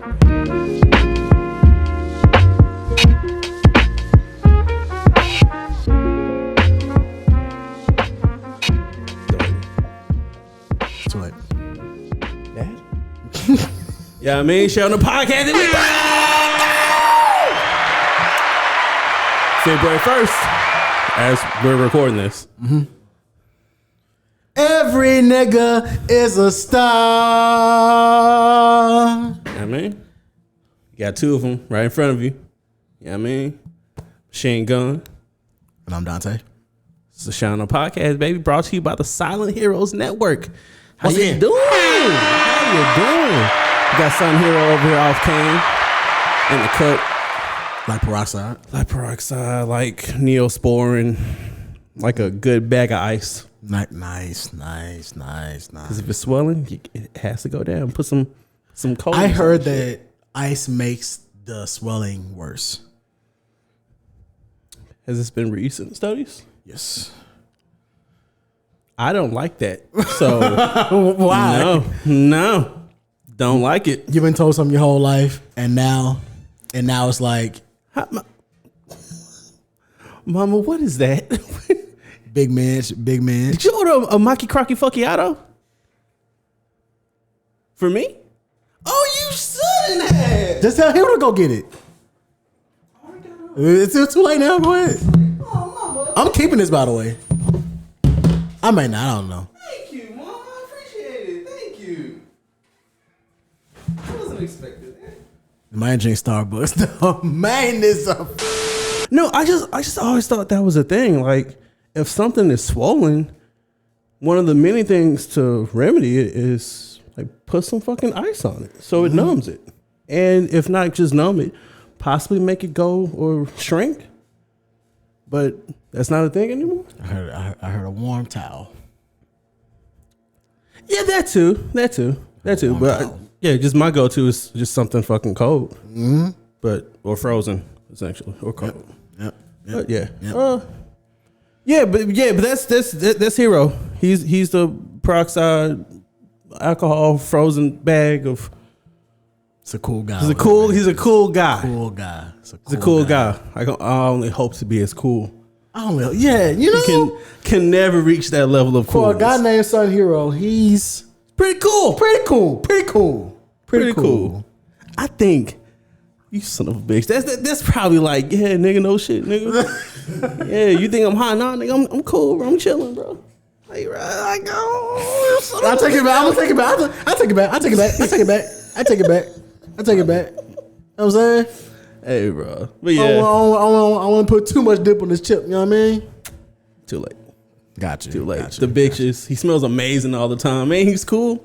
Too late. Dad? Yeah, I mean, share on the podcast. February 1st, as we're recording this. Mm-hmm. Every nigga is a star. I mean, you got two of them right in front of you. I mean, Machine Gun. And I'm Dante. It's the Shine On Podcast, baby, brought to you by the Silent Heroes Network. How What's you in? doing? How you doing? You got Silent Hero over here off Kane in the cut. Like peroxide. Like peroxide, like Neosporin, like a good bag of ice. Nice. Because if it's swelling, it has to go down. Put some cold. I heard that ice makes the swelling worse. Has this been recent studies? Yes. I don't like that. So why? No, don't like it. You've been told something your whole life, and now it's like, Mama, what is that? big man. Did you order a Maki Crocky Fuckiato? For me? Oh, you shouldn't have. Just tell him to go get it. It's too late now. Go ahead. Oh, Mama. I'm keeping this, by the way. I may not. I don't know. Thank you, Mom. I appreciate it. Thank you. I wasn't expecting that. Mine drink Starbucks. The man is a. No, I just always thought that was a thing. Like, if something is swollen, one of the many things to remedy it is like put some fucking ice on it so it numbs it, and if not just numb it, possibly make it go or shrink. But that's not a thing anymore. I heard a warm towel. Yeah, that too. But yeah, just my go-to is just something fucking cold, or frozen essentially, or cold. Yep. But yeah. Yep. But that's Hero. He's the peroxide alcohol frozen bag of. It's a cool guy. He's a cool guy. He's a cool guy. I only hope to be as cool. You can never reach that level of coolness. For a guy named Sun Hero, he's pretty cool. Pretty cool. I think. You son of a bitch. That's probably like, yeah, nigga, no shit, nigga. Yeah, you think I'm hot? Nah, nigga, I'm cool, bro. I'm chilling, bro. Like, I go. I take it back. I take it back. You know what I'm saying? Hey, bro. But yeah. I want to put too much dip on this chip. You know what I mean? Too late. Gotcha. Too late. The bitches. He smells amazing all the time. Man, he's cool.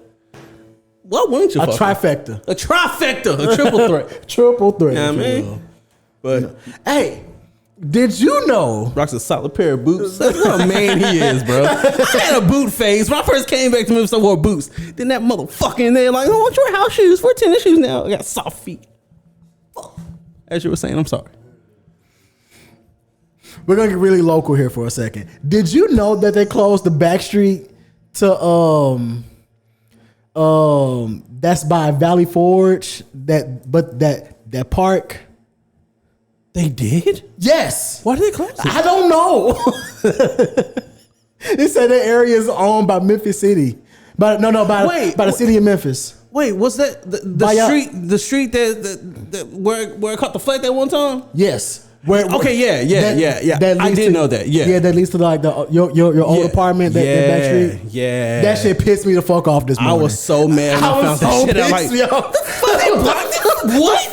Why wouldn't you? A trifecta. A triple threat. Triple threat. You know what I mean? But hey, did you know? Rocks a solid pair of boots. That's what a man he is, bro. I had a boot phase. When I first came back to Memphis, I wore boots. Then that motherfucker in there like, oh, I want your house shoes. We're tennis shoes now. I got soft feet. As you were saying, I'm sorry. We're gonna get really local here for a second. Did you know that they closed the back street to that's by Valley Forge? That park. They did? Yes. Why did they close it? I don't know. They said that area is owned by Memphis City. By the city of Memphis. Wait, what's that? The street that where it caught the flight that one time? Yes. Yeah. I didn't know that. Yeah, that leads to like your old apartment. That back street. Yeah, that shit pissed me the fuck off this morning. I was so mad when I found that shit. I'm like,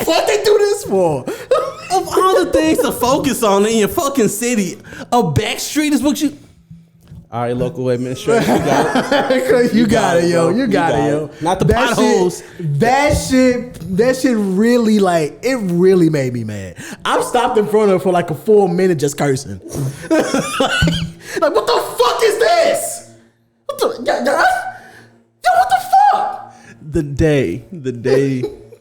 what they do this for? Of all the things to focus on in your fucking city, a back street is what you. All right, local administration, you got it. You got it, yo. Not the potholes. That shit really it really made me mad. I'm stopped in front of it for like a full minute just cursing. like what the fuck is this? What the fuck? The day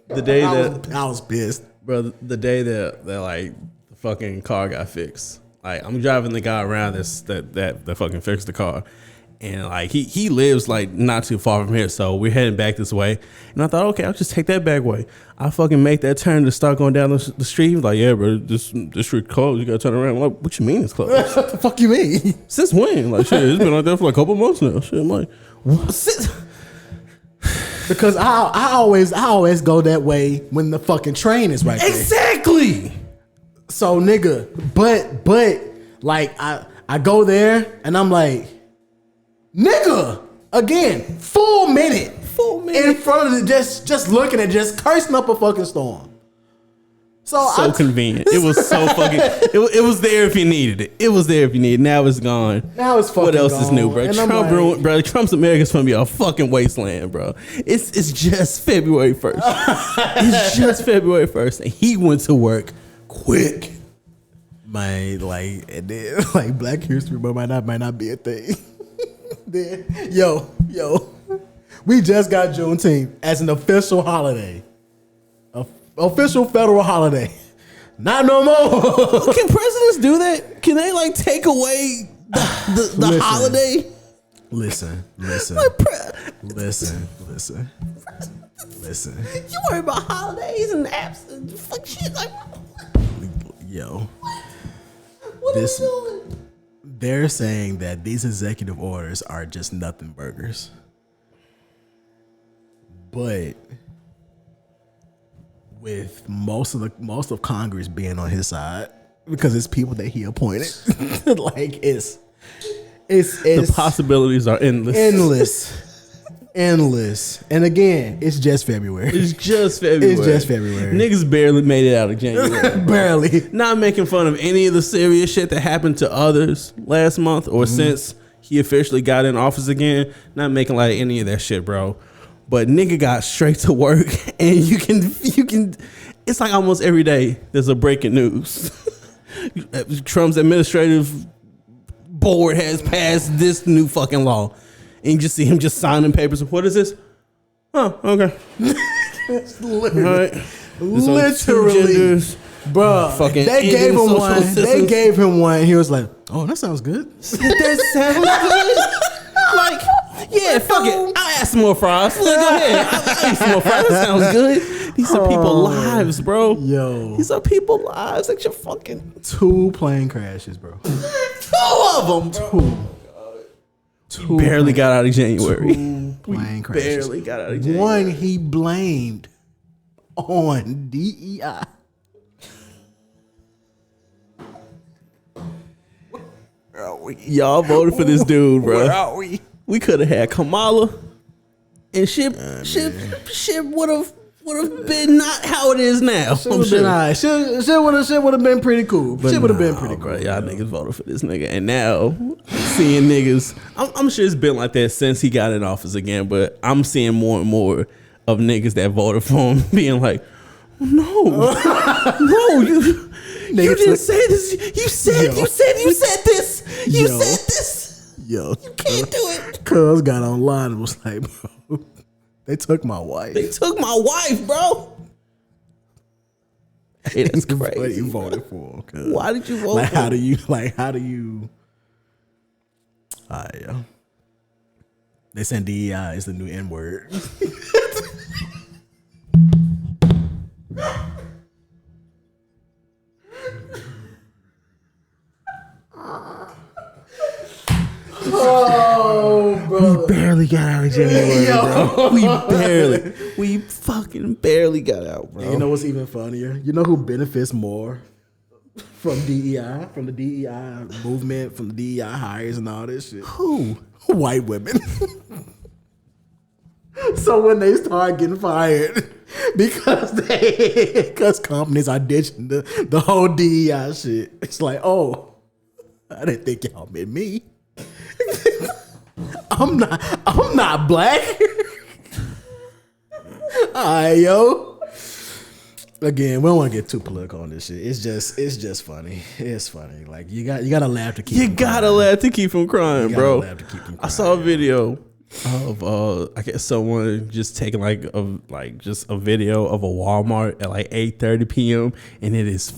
that I was pissed, bro. The day that like the fucking car got fixed. Like I'm driving the guy around that fucking fixed the car, And like he lives like not too far from here, so we're heading back this way. And I thought, okay, I'll just take that back way. I fucking make that turn to start going down the street. He was like, yeah, bro, this street closed. You gotta turn around. I'm like, what you mean it's closed? What the fuck you mean? Since when? Like, shit, it's been like that for like a couple months now. Shit, I'm like, what? Because I always go that way when the fucking train is right there. Exactly. So nigga, but like I go there and I'm like, nigga, again, full minute in front of the just looking at just cursing up a fucking storm. So Convenient. It was so fucking. It was there if you needed it. It was there if you needed it. Now it's gone. Now it's fucking. What else gone. is new, bro? And Bro. Trump's America's gonna be a fucking wasteland, bro. It's just February 1st. It's just February 1st, and he went to work quick. Man, like, and then, like Black History Month might not be a thing. Then, yo, we just got Juneteenth as an official holiday. Official federal holiday. Not no more. Can presidents do that? Can they like take away the holiday? Listen. You worry about holidays and apps and fuck shit like. Yo. What are you doing? They're saying that these executive orders are just nothing burgers. But with most of Congress being on his side, because it's people that he appointed, like it's the possibilities are endless. And again, it's just February. Niggas barely made it out of January. Barely. Not making fun of any of the serious shit that happened to others last month or since he officially got in office again. Not making like any of that shit, bro. But nigga got straight to work, and you can. It's like almost every day there's a breaking news. Trump's administrative board has passed this new fucking law, and you just see him just signing papers. What is this? Oh, okay. Literally, bro. Fucking they gave him one. They gave him one. He was like, "Oh, that sounds good." That sounds good. Like. Yeah, fuck it. I'll add some more fries. Go ahead. I'll eat some more fries. That sounds good. These are people's lives, bro. Yo. These are people's lives. Like your fucking 2 plane crashes, bro. 2 of them, bro. Two. Barely got out of January. 2 plane crashes. Barely got out of January. One he blamed on DEI. Y'all voted for this dude, bro. Where are we? We could have had Kamala, and shit would have been not how it is now. Shit would have been pretty cool. Shit would have been pretty cool. Bro, y'all niggas voted for this nigga, and now seeing niggas, I'm sure it's been like that since he got in office again. But I'm seeing more and more of niggas that voted for him being like, no, you didn't say this. You said this. You said this. Yo, you can't do it. Cuz got online and was like, bro, they took my wife. They took my wife, bro. Hey, that's crazy. What you voted for? Cuz. Why did you vote? Like, for how do you? Yeah. They saying DEI is the new N word. Oh, bro. We barely got out of January, bro. We fucking barely got out, bro. And you know what's even funnier? You know who benefits more from DEI, from the DEI movement, from the DEI hires and all this shit? Who? White women. So when they start getting fired because companies are ditching the whole DEI shit, it's like, oh, I didn't think y'all meant me. I'm not black. Alright, yo. Again, we don't want to get too political on this shit. It's just funny. It's funny. Like you gotta laugh to keep. You gotta laugh to keep from crying, bro. Laugh to keep from crying. I saw a video of I guess someone just taking just a video of a Walmart at like 8:30 p.m. and it's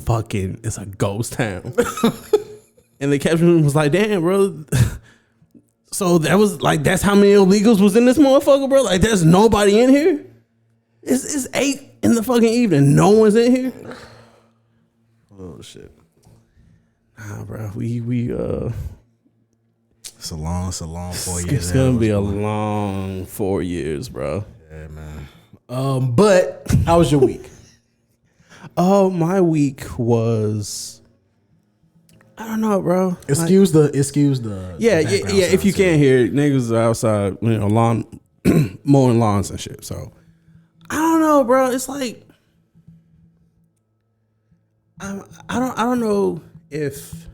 a ghost town. And the caption was like, "Damn, bro." So that was like, that's how many illegals was in this motherfucker, bro. Like, there's nobody in here. It's 8 in the fucking evening. No one's in here. Oh shit. Nah, bro. It's a long 4 years. It's gonna be a long 4 years, bro. Yeah, man. But how was your week? My week was, I don't know, bro. Excuse the Yeah. background If you sounds. can't hear it, niggas are outside, lawn, mowing lawns and shit. So I don't know, bro. It's like I don't know if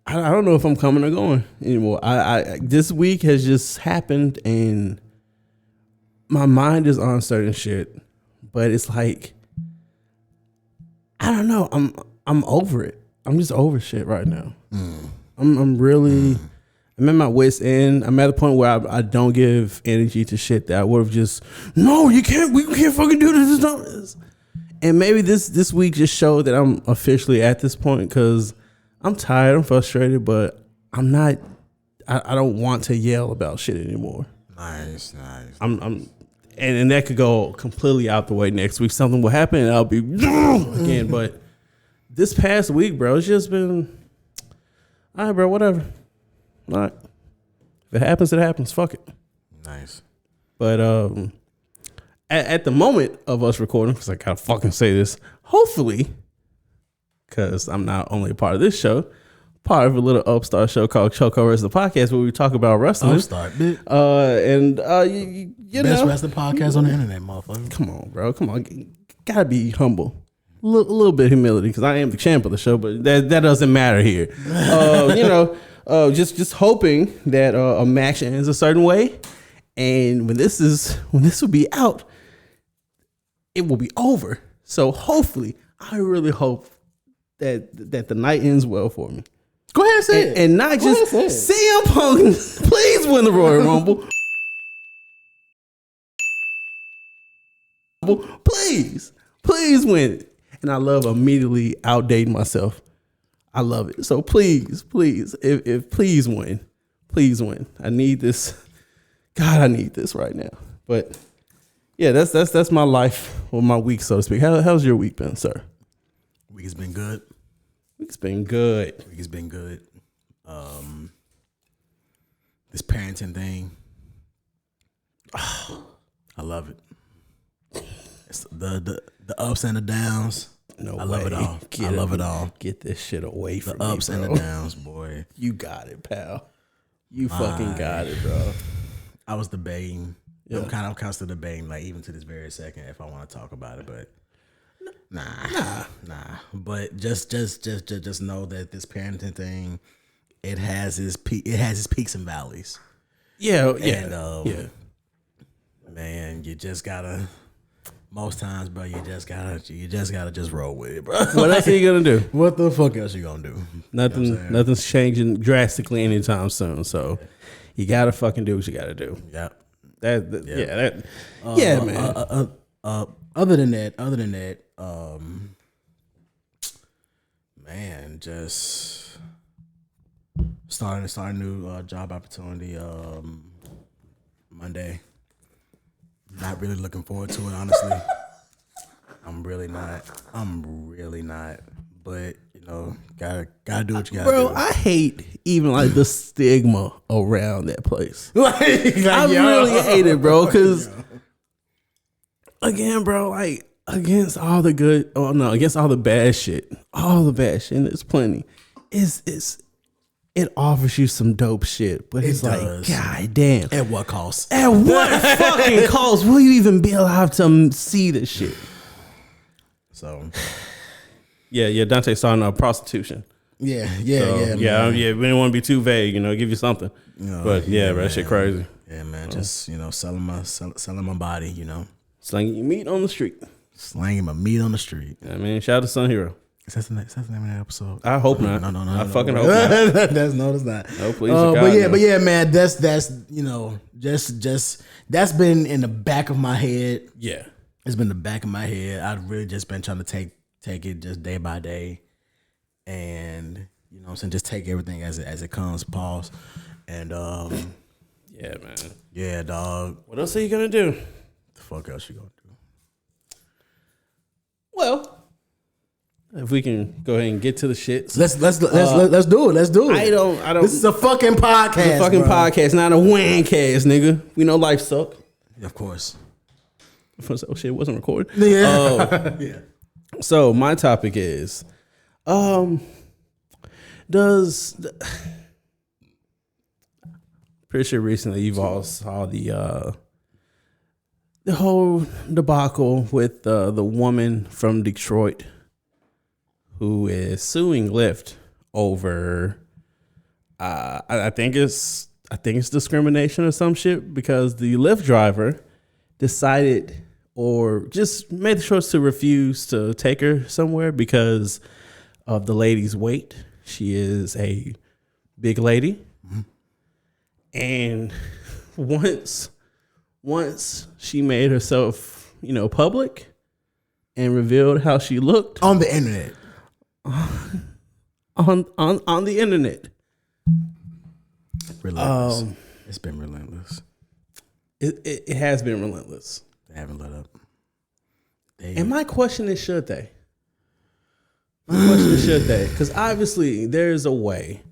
I don't know if I'm coming or going anymore. I this week has just happened and my mind is on certain shit, but it's like I don't know. I'm over it. I'm just over shit right now. I'm really I'm at my wit's end. I'm at the point where I don't give energy to shit that I would have just we can't fucking do this. It's not this. And maybe this week just showed that I'm officially at this point because I'm tired, I'm frustrated, but I'm not. I don't want to yell about shit anymore. Nice. And that could go completely out the way next week. Something will happen and I'll be again. But this past week, bro, it's just been all right, bro. Whatever. All right. If it happens, it happens. Fuck it. Nice. But at the moment of us recording, because I gotta fucking say this, hopefully. Because I'm not only a part of this show, part of a little upstart show called Chokehold Wrestling Podcast where we talk about wrestling. Upstart, bitch. You Best know. wrestling podcast on the internet, motherfucker. Come on, bro. Come on. Gotta be humble. A little bit of humility because I am the champ of the show, but that doesn't matter here. Just hoping that a match ends a certain way. And when this will be out, it will be over. So hopefully, I really hope that the night ends well for me. Go ahead and say it. And not just CM Punk, please win the Royal Rumble. Please win it. And I love immediately outdating myself. I love it. So please, if please win. I need this. God, I need this right now. But yeah, that's my life or my week, so to speak. How's your week been, sir? Week has been good. Week's been good. This parenting thing, I love it. It's the ups and the downs. No, I love it all. I love it all. Get this shit away from The me, ups and bro. the downs, boy. You got it, pal. You fucking got it, bro. I was debating. Yeah. I'm kind of still debating, like even to this very second, if I want to talk about it, but nah. But just know that this parenting thing, it has its peaks and valleys. Yeah. Man, you just gotta. Most times, bro, you just gotta just roll with it, bro. What else are you gonna do? What the fuck else you gonna do? Nothing's changing drastically anytime soon. So you gotta fucking do what you gotta do. Yep. Man. Other than that, man, just starting a new job opportunity Monday. Not really looking forward to it, honestly. I'm really not. But gotta do what you gotta do. Bro, I hate even like the stigma around that place. I really hate it, bro, because again, bro, like against all the bad shit, and there's plenty. It offers you some dope shit, but it's like, god damn. At what cost? At what fucking cost will you even be allowed to see this shit? So, yeah, Dante saw prostitution. Yeah. We didn't want to be too vague, give you something. But bro, that shit crazy. Yeah, man, just selling my body, Slanging your meat on the street. Slanging my meat on the street. I mean, shout out to Sun Hero. Is that the name of that episode? I hope not. No. I fucking hope not. It's not. No, please. But yeah, man, that's just that's been in the back of my head. Yeah, it's been in the back of my head. I've really just been trying to take it just day by day, and You know what I'm saying? Just take everything as it comes. Pause. And yeah, man. Yeah, dog. What else are you gonna do? The fuck else you gonna do? Well, if we can go ahead and get to the shit. Let's do it. Let's do it. I don't. This is a fucking podcast. It's a fucking podcast, not a wang cast, nigga. We know life suck. Yeah, of course. Oh shit, it wasn't recorded. Yeah. Yeah. So my topic is, pretty sure recently you've all saw the whole debacle with the woman from Detroit who is suing Lyft over I think it's discrimination or some shit, because the Lyft driver decided or just made the choice to refuse to take her somewhere because of the lady's weight. She is a big lady. Mm-hmm. And once she made herself, public and revealed how she looked on the internet. On the internet. Relentless. It's been relentless. It has been relentless. They haven't let up. And my question is, should they? Because obviously there's a way.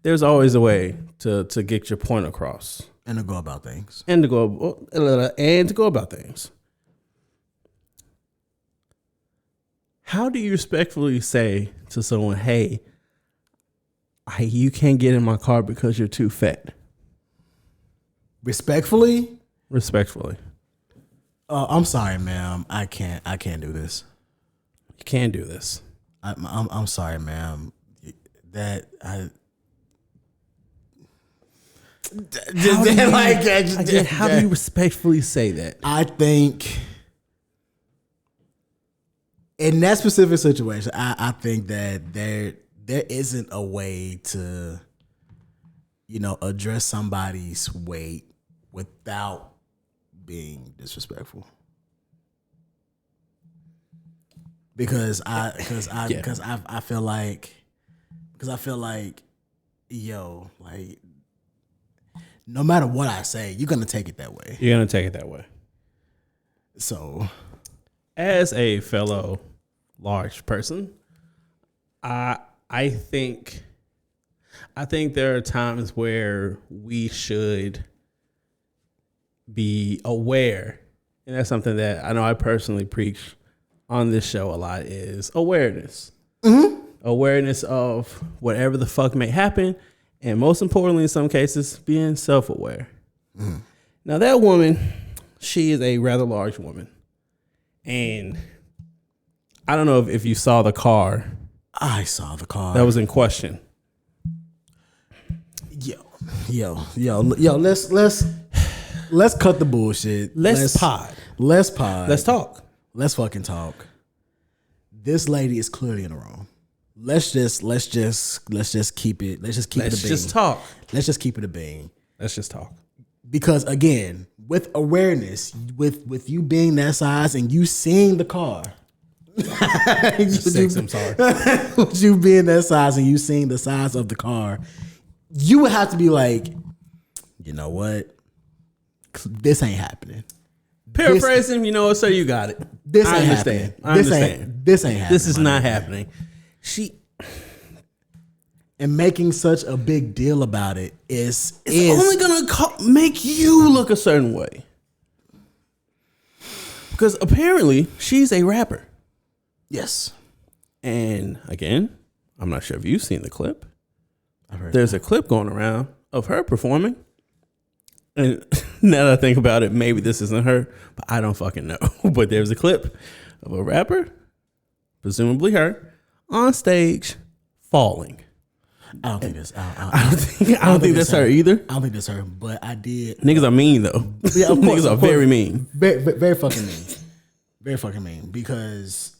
There's always a way to get your point across. And to go about things. And to go about things. How do you respectfully say to someone, hey, you can't get in my car because you're too fat? Respectfully? Respectfully. I'm sorry, ma'am. I can't do this. You can't do this. I'm sorry, ma'am. How do you respectfully say that? I think in that specific situation, I think that there isn't a way to, address somebody's weight without being disrespectful. Because I feel like, yo, like, no matter what I say, you're gonna take it that way. You're gonna take it that way. So, as a fellow large person, I think there are times where we should be aware, and that's something that I know I personally preach on this show a lot, is awareness. Mm-hmm. Awareness of whatever the fuck may happen, and most importantly, in some cases, being self-aware. Mm. Now, that woman, she is a rather large woman, and I don't know if you saw the car. I saw the car that was in question. Yo, let's cut the bullshit. Let's pod. Let's pod. Let's talk. Let's fucking talk. This lady is clearly in the wrong. Let's just keep it. Let's just keep it a bean. Let's just talk. Let's just keep it a bean. Let's just talk. Because again, with awareness, with you being that size and you seeing the car. I'm sorry. With you being that size and you seeing the size of the car, you would have to be like, you know what? This ain't happening. Paraphrasing, sir, you got it. This ain't happening. I understand. This ain't happening. This is not happening. And making such a big deal about it is only gonna make you look a certain way. Because apparently she's a rapper. Yes. And again, I'm not sure if you've seen the clip. There's a clip going around of her performing. And now that I think about it, maybe this isn't her, but I don't fucking know. But there's a clip of a rapper, presumably her, on stage falling. I don't think that's. I don't think that's her either. I don't think that's her, but I did. Niggas are mean though. Yeah, of course, niggas are very mean. Very fucking mean. Very fucking mean, because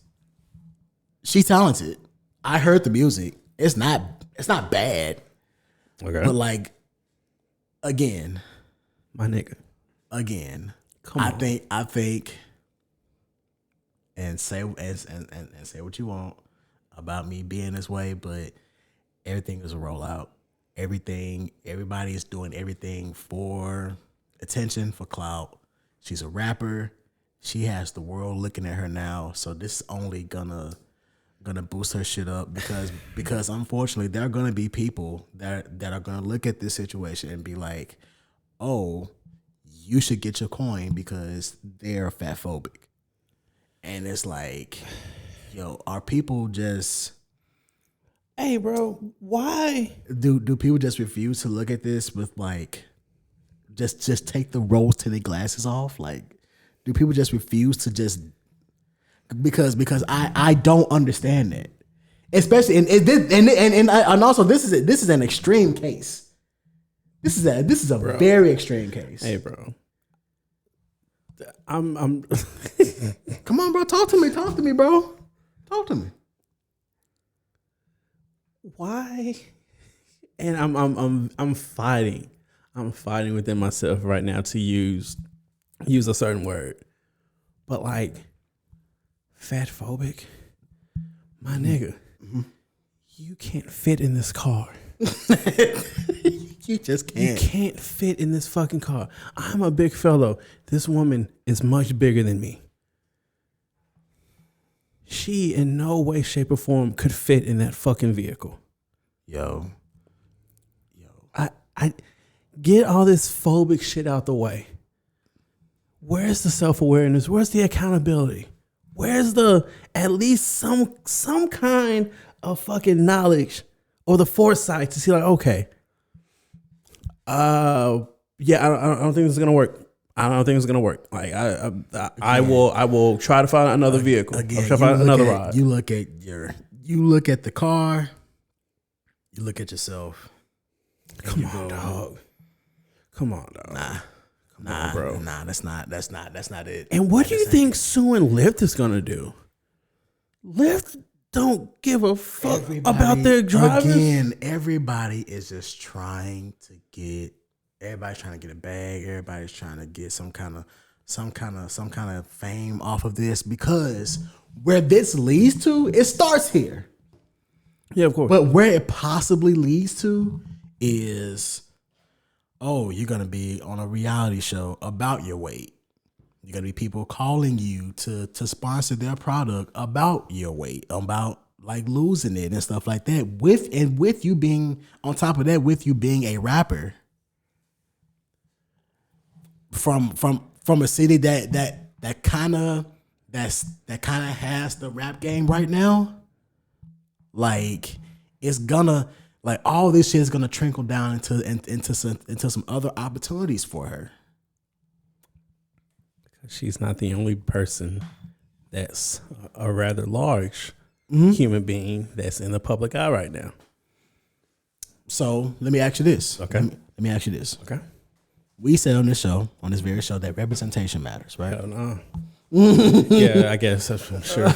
she's talented. I heard the music. It's not bad. Okay. But like, again, my nigga. Again, come on. I think, and say what you want about me being this way, but everything is a rollout. Everybody is doing everything for attention, for clout. She's a rapper. She has the world looking at her now. So this is only gonna boost her shit up because unfortunately there are gonna be people that are gonna look at this situation and be like, oh, you should get your coin because they're fat phobic. And it's like, yo, are people just... Hey, bro, why do people just refuse to look at this with like, just take the rose tinted glasses off? Like, do people just refuse to just because I don't understand that, especially and also this is an extreme case. This is a bro, very extreme case. Hey, bro, I'm come on, bro, talk to me, bro, talk to me. Why? And I'm fighting within myself right now to use a certain word, but like fat phobic, my nigga, you can't fit in this car. You just can't. You can't fit in this fucking car. I'm a big fellow. This woman is much bigger than me. She in no way, shape, or form could fit in that fucking vehicle. Yo. I get all this phobic shit out the way. Where's the self-awareness? Where's the accountability? Where's the at least some kind of fucking knowledge or the foresight to see like, okay, yeah, I don't think this is gonna work. I don't think it's gonna work. Like I will try to find another vehicle. Again, I'll try to find another ride. You look at the car. You look at yourself. Come on, dog. Nah, bro. Nah, that's not it. And what do you think suing Lyft is gonna do? Lyft don't give a fuck about their drivers. Again, everybody is just trying to get. Everybody's trying to get a bag. Everybody's trying to get some kind of fame off of this, because where this leads to, it starts here. Yeah, of course. But where it possibly leads to is, oh, you're gonna be on a reality show about your weight. You're gonna be people calling you to sponsor their product about your weight, about like losing it and stuff like that. With you being on top of that, with you being a rapper from a city that kind of has the rap game right now, like it's gonna, like all this shit is gonna trickle down into some other opportunities for her. She's not the only person that's a rather large human being that's in the public eye right now. So let me ask you this. Okay. Let me ask you this. Okay. We said on this very show, that representation matters, right? Hell no. Yeah, I guess I'm sure.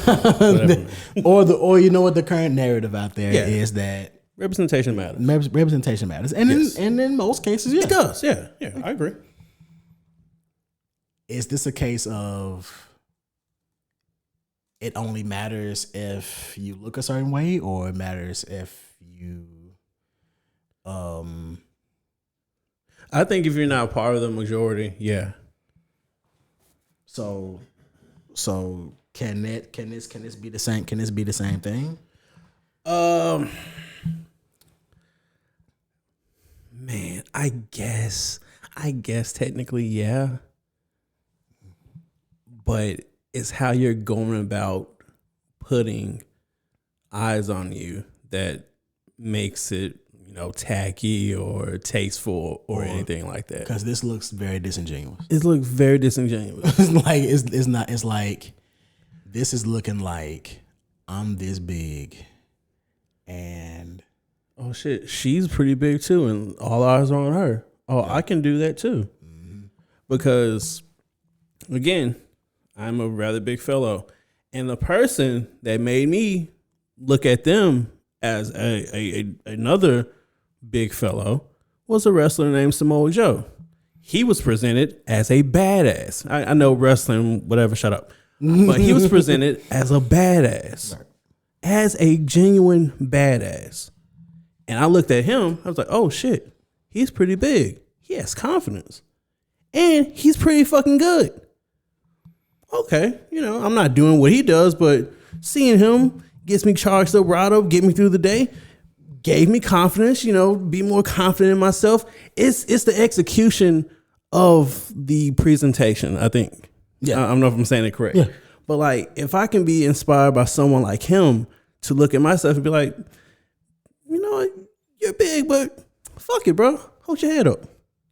or you know what the current narrative out there is, that representation matters. Representation matters, and in most cases, it does. Yeah, I agree. Is this a case of it only matters if you look a certain way, or it matters if you I think if you're not part of the majority, yeah. So can this be the same? Can this be the same thing? Man, I guess technically, yeah. But it's how you're going about putting eyes on you that makes it, tacky or tasteful or anything like that. Because this looks very disingenuous. It looks very disingenuous. It's like this is looking like I'm this big, and oh shit, she's pretty big too, and all eyes are on her. Oh, yeah. I can do that too. Mm-hmm. Because again, I'm a rather big fellow, and the person that made me look at them as another big fellow was a wrestler named Samoa Joe. He was presented as a badass. I know wrestling, whatever, shut up. But he was presented as a badass, as a genuine badass. And I looked at him. I was like, oh shit, he's pretty big. He has confidence, and he's pretty fucking good. Okay, I'm not doing what he does, but seeing him gets me charged up, riled up, get me through the day. Gave me confidence, be more confident in myself. It's the execution of the presentation, I think. Yeah. I don't know if I'm saying it correct. Yeah. But like, if I can be inspired by someone like him to look at myself and be like, you're big, but fuck it, bro. Hold your head up.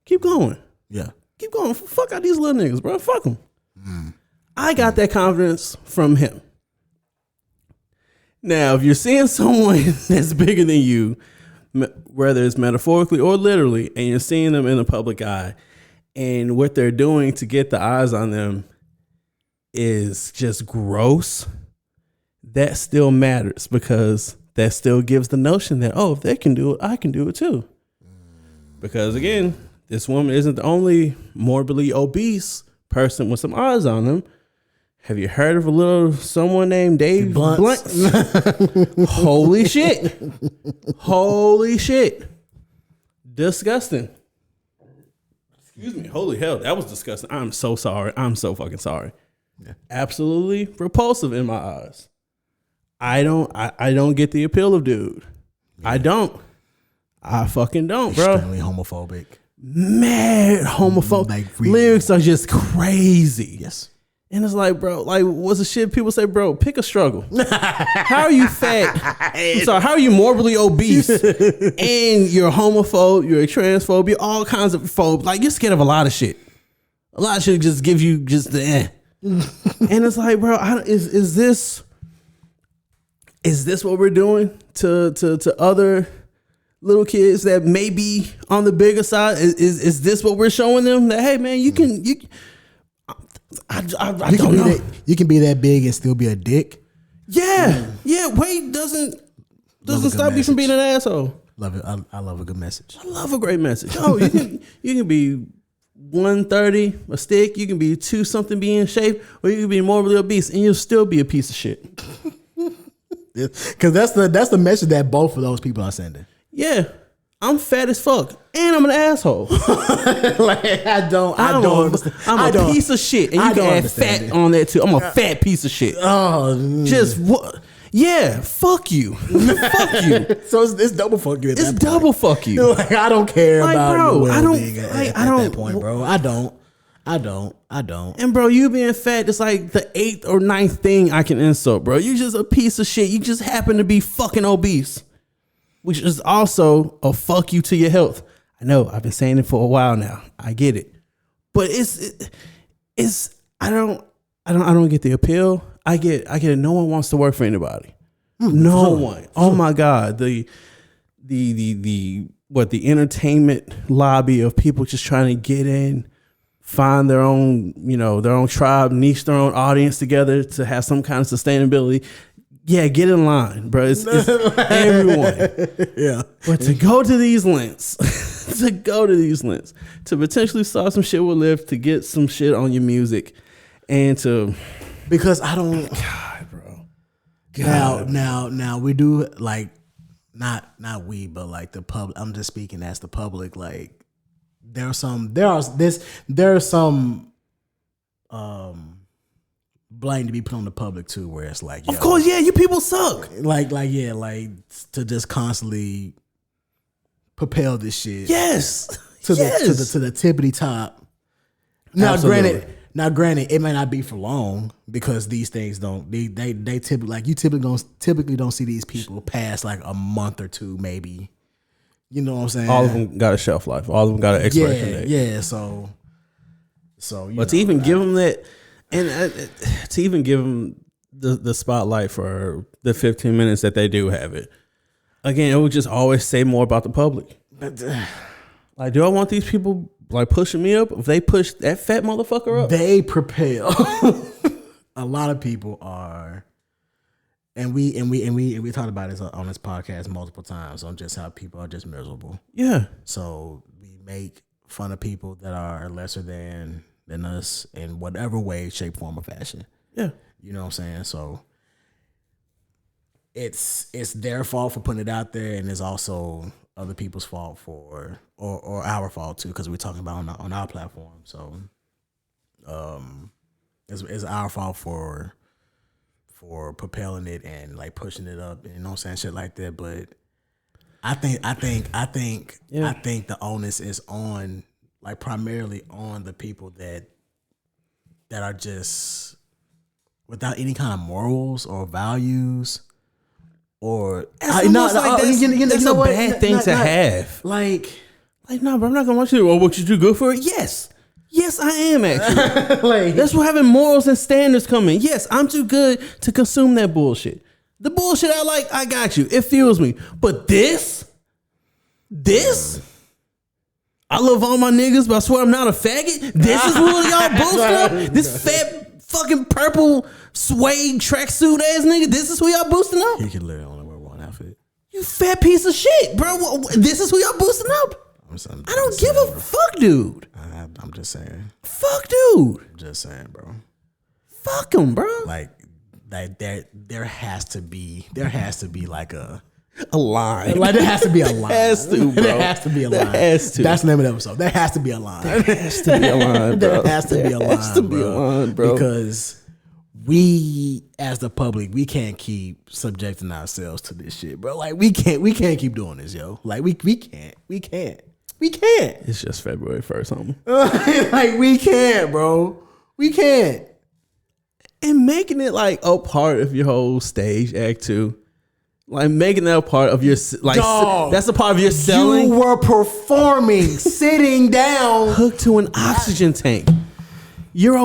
Keep going. Yeah. Keep going. Fuck out these little niggas, bro. Fuck them. I got that confidence from him. Now, if you're seeing someone that's bigger than you, whether it's metaphorically or literally, and you're seeing them in the public eye, and what they're doing to get the eyes on them is just gross, that still matters, because that still gives the notion that, if they can do it, I can do it too. Because again, this woman isn't the only morbidly obese person with some eyes on them. Have you heard of a little someone named Dave Blunt? Holy shit. Holy shit. Disgusting. Excuse me. Holy hell. That was disgusting. I'm so sorry. I'm so fucking sorry. Yeah. Absolutely repulsive in my eyes. I don't get the appeal of dude. Yeah. I don't. I fucking don't, bro. Extremely homophobic. Mad homophobic. Like, lyrics are just crazy. Yes. And it's like, bro, like, what's the shit people say, bro? Pick a struggle. How are you fat? I'm sorry, how are you morbidly obese? And you're a homophobe, you're a transphobe, you're all kinds of phobes. Like, you're scared of a lot of shit. A lot of shit just gives you just the And it's like, bro, is this what we're doing to other little kids that may be on the bigger side? Is this what we're showing them? That, hey, man, you can I don't know. You can be that big and still be a dick. Yeah. Yeah. Weight doesn't stop you from being an asshole. Love it. I love a good message. I love a great message. Oh, you can be 130 a stick. You can be 2 something, be in shape, or you can be morbidly obese and you'll still be a piece of shit. Because that's the message that both of those people are sending. Yeah. I'm fat as fuck, and I'm an asshole. Like, I don't understand. I'm a piece of shit, and you can add fat on that too. I'm a fat piece of shit. Oh, just what? Yeah, fuck you. Fuck you. So it's double fuck you. It's double fuck you. Like, I don't care about your well-being at that point, bro. I don't. And bro, you being fat is like the 8th or 9th thing I can insult, bro. You just a piece of shit. You just happen to be fucking obese. Which is also a fuck you to your health. I know, I've been saying it for a while now. I get it. But I don't get the appeal. I get it. No one wants to work for anybody. No one. Oh my God. The entertainment lobby of people just trying to get in, find their own, their own tribe, niche their own audience together to have some kind of sustainability. Yeah, get in line, bro. It's everyone. Yeah. But to go to these lengths, to potentially start some shit with Lyft, to get some shit on your music, and to... Because I don't... God, bro. God. Now we do, like, not we, but like the public. I'm just speaking as the public. Like, there are some blame to be put on the public too, where it's like, of course, yeah, you people suck. Like to just constantly propel this shit. Yes, to the tippity top. Now, granted, it may not be for long, because these things don't. They typically, like, you typically don't see these people past like a month or two, maybe. You know what I'm saying? All of them got a shelf life. All of them got an expiration date. Yeah. So. But to even give them that. And to even give them the spotlight for the 15 minutes that they do have it, again, it would just always say more about the public. Like, do I want these people like pushing me up? If they push that fat motherfucker up, they propel. A lot of people are, and we talked about this on this podcast multiple times on just how people are just miserable. Yeah. So we make fun of people that are lesser than us in whatever way, shape, form, or fashion. Yeah. You know what I'm saying? So it's their fault for putting it out there, and it's also other people's fault or our fault too, because we're talking about on our platform. So it's our fault for propelling it and like pushing it up, and you know what I'm saying, shit like that. But I think the onus is on, like, primarily on the people that are just without any kind of morals or values. Or that's a bad thing to have. Like, no, bro, I'm not gonna watch you. Oh, what you do good for it? Yes, I am actually. like, that's where having morals and standards come in. Yes, I'm too good to consume that bullshit. The bullshit I like, I got you. It fuels me. But this, I love all my niggas, but I swear I'm not a faggot. This is what y'all boasting up. This fat fucking purple suede tracksuit ass nigga. This is who y'all boosting up. He can literally only wear one outfit. You fat piece of shit, bro. This is who y'all boosting up. I don't give a fuck, dude. I'm just saying. Fuck, dude. I'm just saying, bro. Fuck him, bro. Like there has to be like a line. Like, there has to be a line. There has to, bro. There has to be a line. Has to. That's the name of the episode. There has to be a line. There has to be a line, bro. There has to be a line. There has to be a line, bro. Because we, as the public, we can't keep subjecting ourselves to this shit, bro. Like, we can't keep doing this, yo. Like, we can't. It's just February 1st, homie. Like, we can't, bro. We can't. And making it like a part of your whole stage act too. Like, making that a part of your, like, dog, that's a part of your selling. You were performing, sitting down, hooked to an oxygen tank. Your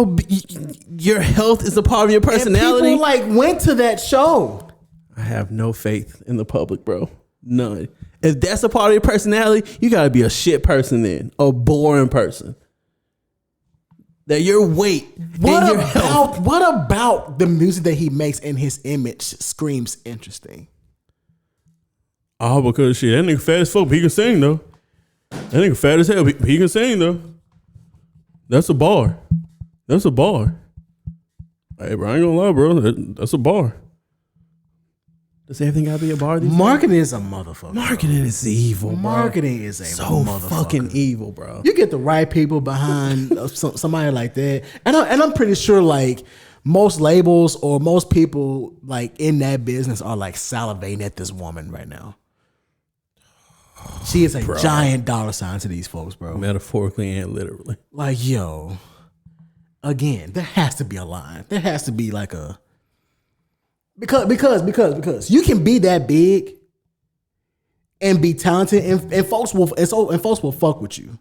health is a part of your personality. And people like went to that show. I have no faith in the public, bro. None. If that's a part of your personality, you gotta be a shit person then, a boring person. That your weight what and your health. What about the music that he makes and his image screams interesting? Oh, because shit, that nigga fat as fuck, but he can sing though. That nigga fat as hell, he can sing though. That's a bar. That's a bar. Hey, bro, I ain't gonna lie, bro. That's a bar. Does everything gotta be a bar? Marketing is a motherfucker. Marketing is evil, bro. Marketing is so fucking evil, bro. You get the right people behind somebody like that, and I'm pretty sure like most labels or most people like in that business are like salivating at this woman right now. She is a giant dollar sign to these folks, bro. Metaphorically and literally. Like, yo, again, there has to be a line. There has to be like a because you can be that big and be talented, and folks will fuck with you.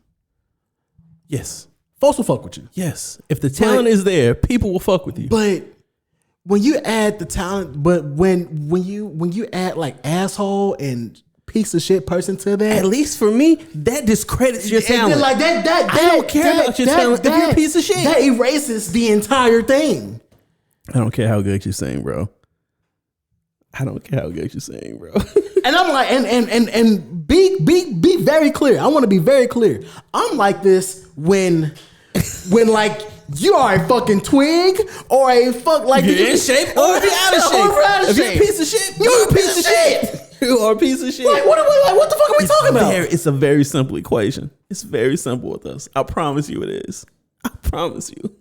Yes, folks will fuck with you. Yes, if the talent is there, people will fuck with you. But when you add the talent, but when you add like asshole and piece of shit person to that, at least for me, that discredits your talent. Like that I don't care about your talent if you're a piece of shit. That erases the entire thing. I don't care how good you sing, bro. I don't care how good you sing, bro. And I'm like, and be very clear. I want to be very clear. I'm like this when like you are a fucking twig or a fuck like you're in shape or if you're out of shape. If you're a piece of shit, you're a piece of shit. You are a piece of shit. Like what the fuck are we talking about? It's a very simple equation. It's very simple with us. I promise you it is. I promise you.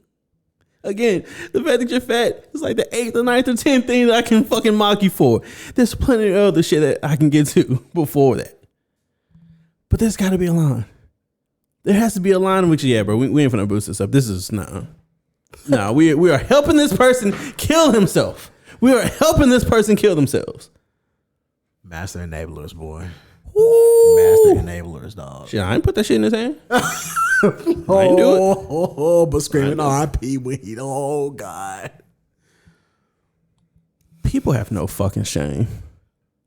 Again, the fact that you're fat is like the 8th or 9th or 10th thing that I can fucking mock you for. There's plenty of other shit that I can get to before that. But there's got to be a line. There has to be a line in which, yeah, bro, we ain't finna boost this up. This is, nah, we are helping this person kill himself. We are helping this person kill themselves. Master enablers, boy. Ooh. Master enablers, dog. Shit, I ain't put that shit in his hand. I ain't do it. But screaming R.I.P. weed. Oh, God. People have no fucking shame.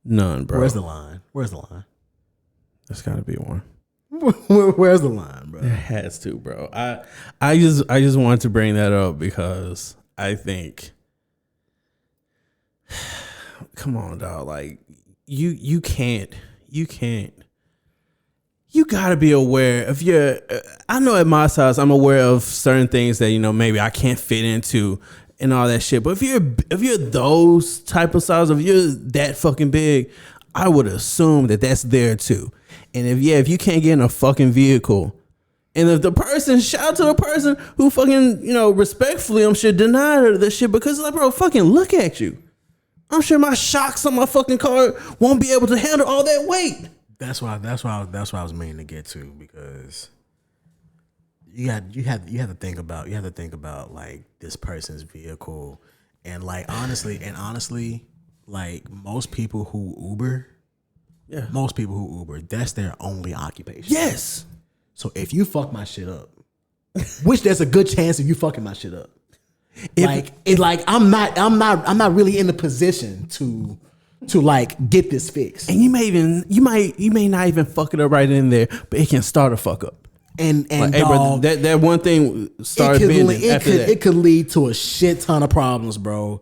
None, bro. Where's the line? There's got to be one. Where's the line, bro? It has to, bro. I just wanted to bring that up because I think, come on, dog. Like you can't. You gotta be aware of your. I know at my size, I'm aware of certain things that maybe I can't fit into and all that shit. But if you're those type of size, if you're that fucking big, I would assume that that's there too. And if you can't get in a fucking vehicle, and if the person, shout out to the person who fucking, respectfully, I'm sure denied this shit because like, bro, fucking look at you. I'm sure my shocks on my fucking car won't be able to handle all that weight. That's why I was meaning to get to, because you have to think about like this person's vehicle, and honestly, like most people who Uber, that's their only occupation. Yes. So if you fuck my shit up, which there's a good chance of you fucking my shit up, I'm not really in the position to like get this fixed. And you may not even fuck it up right in there, but it can start a fuck up. And like, hey, bro, that one thing started bending after that. It could lead to a shit ton of problems, bro.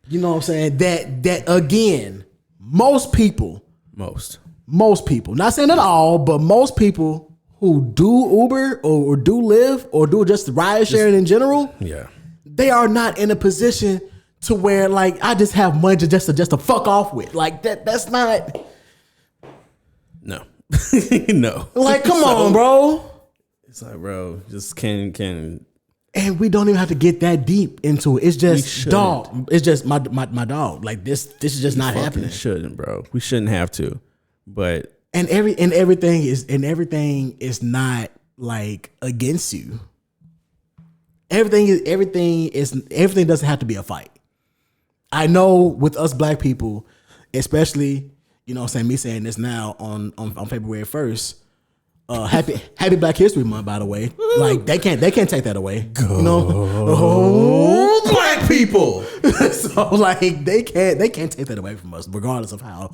You know what I'm saying? That again, most people, not saying at all, but most people who do Uber or do Lyft or do just ride sharing in general, they are not in a position to where like I just have money just to fuck off with. Like that's not. No. No. Like, come on, bro. It's like, bro, just can. And we don't even have to get that deep into it. It's just dog. It's just my dog. Like this is just not happening. Shouldn't, bro. We shouldn't have to. But everything is not like against you. Everything doesn't have to be a fight. I know with us black people, especially, me saying this now on February 1st. Happy Black History Month, by the way. Like they can't take that away. Go black people. So like they can't take that away from us, regardless of how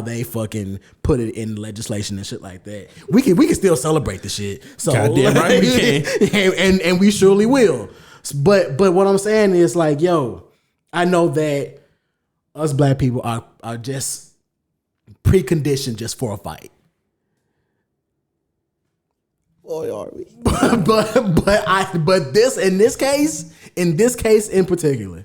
they fucking put it in legislation and shit like that. We can still celebrate the shit. So goddamn right we can, and we surely will. But what I'm saying is like, I know that us black people are just preconditioned just for a fight. Boy, are we? but in this case in particular,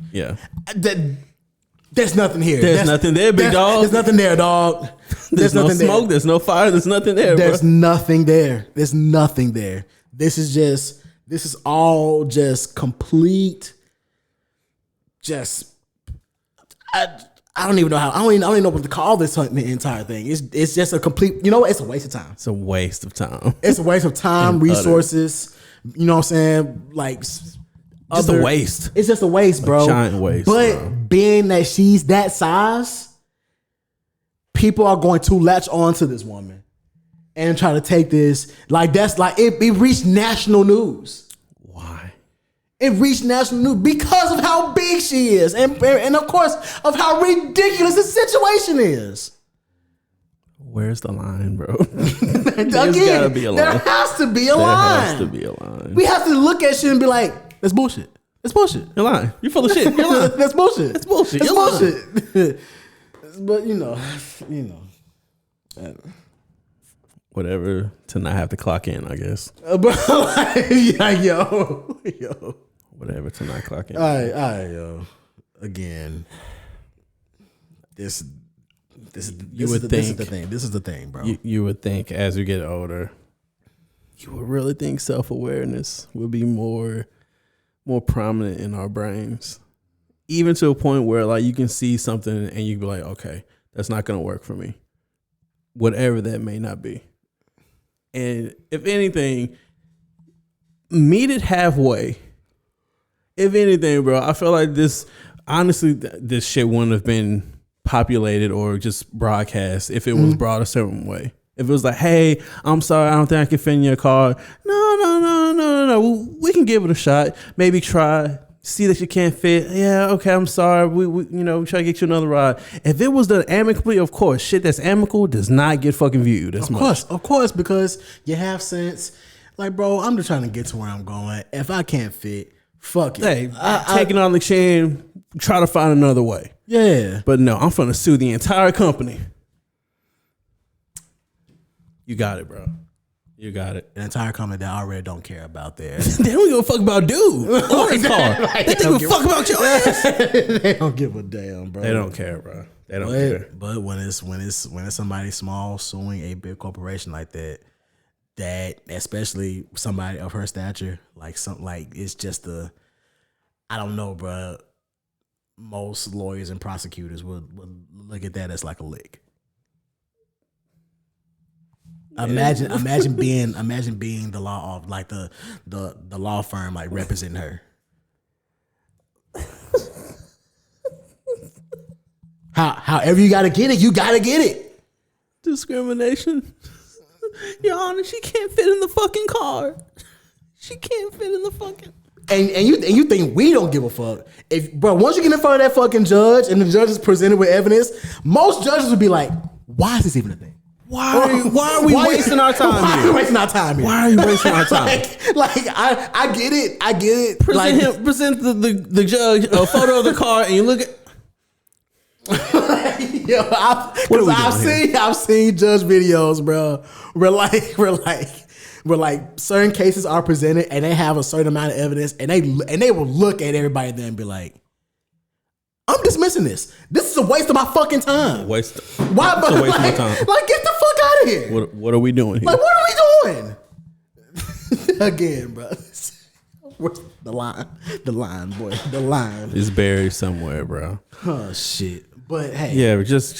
there's nothing here. There's nothing there, big dog. There's nothing there, dog. There's no smoke. There. There's no fire. There's nothing there. There's nothing there. There's nothing there. This is all just complete. I don't even know how. I don't even know what to call this entire thing. It's just a complete. It's a waste of time. It's a waste of time. It's a waste of time, resources. You know what I'm saying? Like, just a waste. It's just a waste, bro. A giant waste. But bro. Being that she's that size, people are going to latch on to this woman and try to take this. Like that's like it reached national news. Why? It reached national news because of how big she is, and of course of how ridiculous the situation is. Where's the line, bro? There's gotta be a line. There has to be a line. There has to be a line. We have to look at shit and be like, "That's bullshit. That's bullshit. You're lying. You're full of shit. You're lying. That's bullshit. That's bullshit. That's bullshit." But whatever to not have to clock in, I guess. Yo. Whatever to not clock in. All right, yo. Again, this is the thing, bro. You would think as you get older, you would really think self-awareness would be more prominent in our brains. Even to a point where like you can see something and you be like, okay, that's not gonna work for me. Whatever that may not be. And if anything, meet it halfway. If anything, bro, I feel like this shit wouldn't have been populated or just broadcast if it was brought a certain way. If it was like, hey, I'm sorry, I don't think I can fit in your car. No. We can give it a shot. Maybe try. See that you can't fit. Yeah, okay, I'm sorry. We try to get you another ride. If it was done amicably, of course, shit that's amicable does not get fucking viewed. Of course, because you have sense. Like, bro, I'm just trying to get to where I'm going. If I can't fit, fuck it. Hey, take it on the chin, try to find another way. Yeah. But no, I'm finna sue the entire company. You got it, bro. You got it. An entire company that I already don't care about their. They don't give a fuck about dude or his car. Like, they don't give a fuck about your ass. They don't give a damn, bro. They don't care, bro. They don't care. But when it's somebody small suing a big corporation like that especially somebody of her stature, like something like it's just I don't know, bro. Most lawyers and prosecutors would look at that as like a lick. Imagine being the law of like the law firm like representing her. However you gotta get it, you gotta get it. Discrimination. Your Honor, she can't fit in the fucking car. She can't fit in the fucking. And you think we don't give a fuck? Once you get in front of that fucking judge and the judge is presented with evidence, most judges would be like, "Why is this even a thing? Why are we wasting our time here? Why are you wasting our time here? Why are you wasting our time? I get it. Present the judge a photo of the car, and you look at. Yo, I've seen judge videos, bro. Where certain cases are presented and they have a certain amount of evidence, and they will look at everybody there and be like, "I'm dismissing this. This is a waste of my fucking time. Why? It's a waste of my time. Like, get the fuck out of here. What are we doing here? Like, what are we doing?" Again, bro. The line, boy. The line is buried somewhere, bro. Oh shit. But hey, yeah, just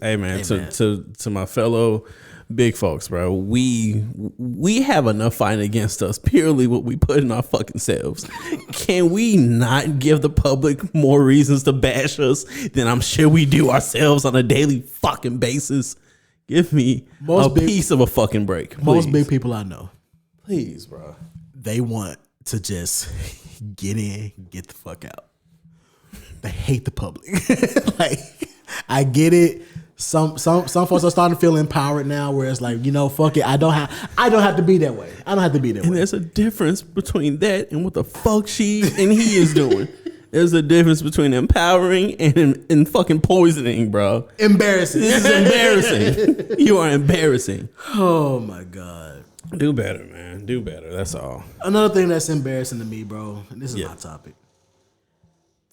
hey man, to my fellow big folks, bro. We have enough fighting against us purely what we put in our fucking selves. Can we not give the public more reasons to bash us than I'm sure we do ourselves on a daily fucking basis? Give me piece of a fucking break. Please. Most big people I know, please, bro, they want to just get in, get the fuck out. They hate the public. Like, I get it. Some folks are starting to feel empowered now, where it's like, fuck it. I don't have to be that way. I don't have to be that way. And there's a difference between that and what the fuck she and he is doing. There's a difference between empowering and fucking poisoning, bro. Embarrassing. This is embarrassing. You are embarrassing. Oh my God. Do better, man. Do better. That's all. Another thing that's embarrassing to me, bro, and this is my topic.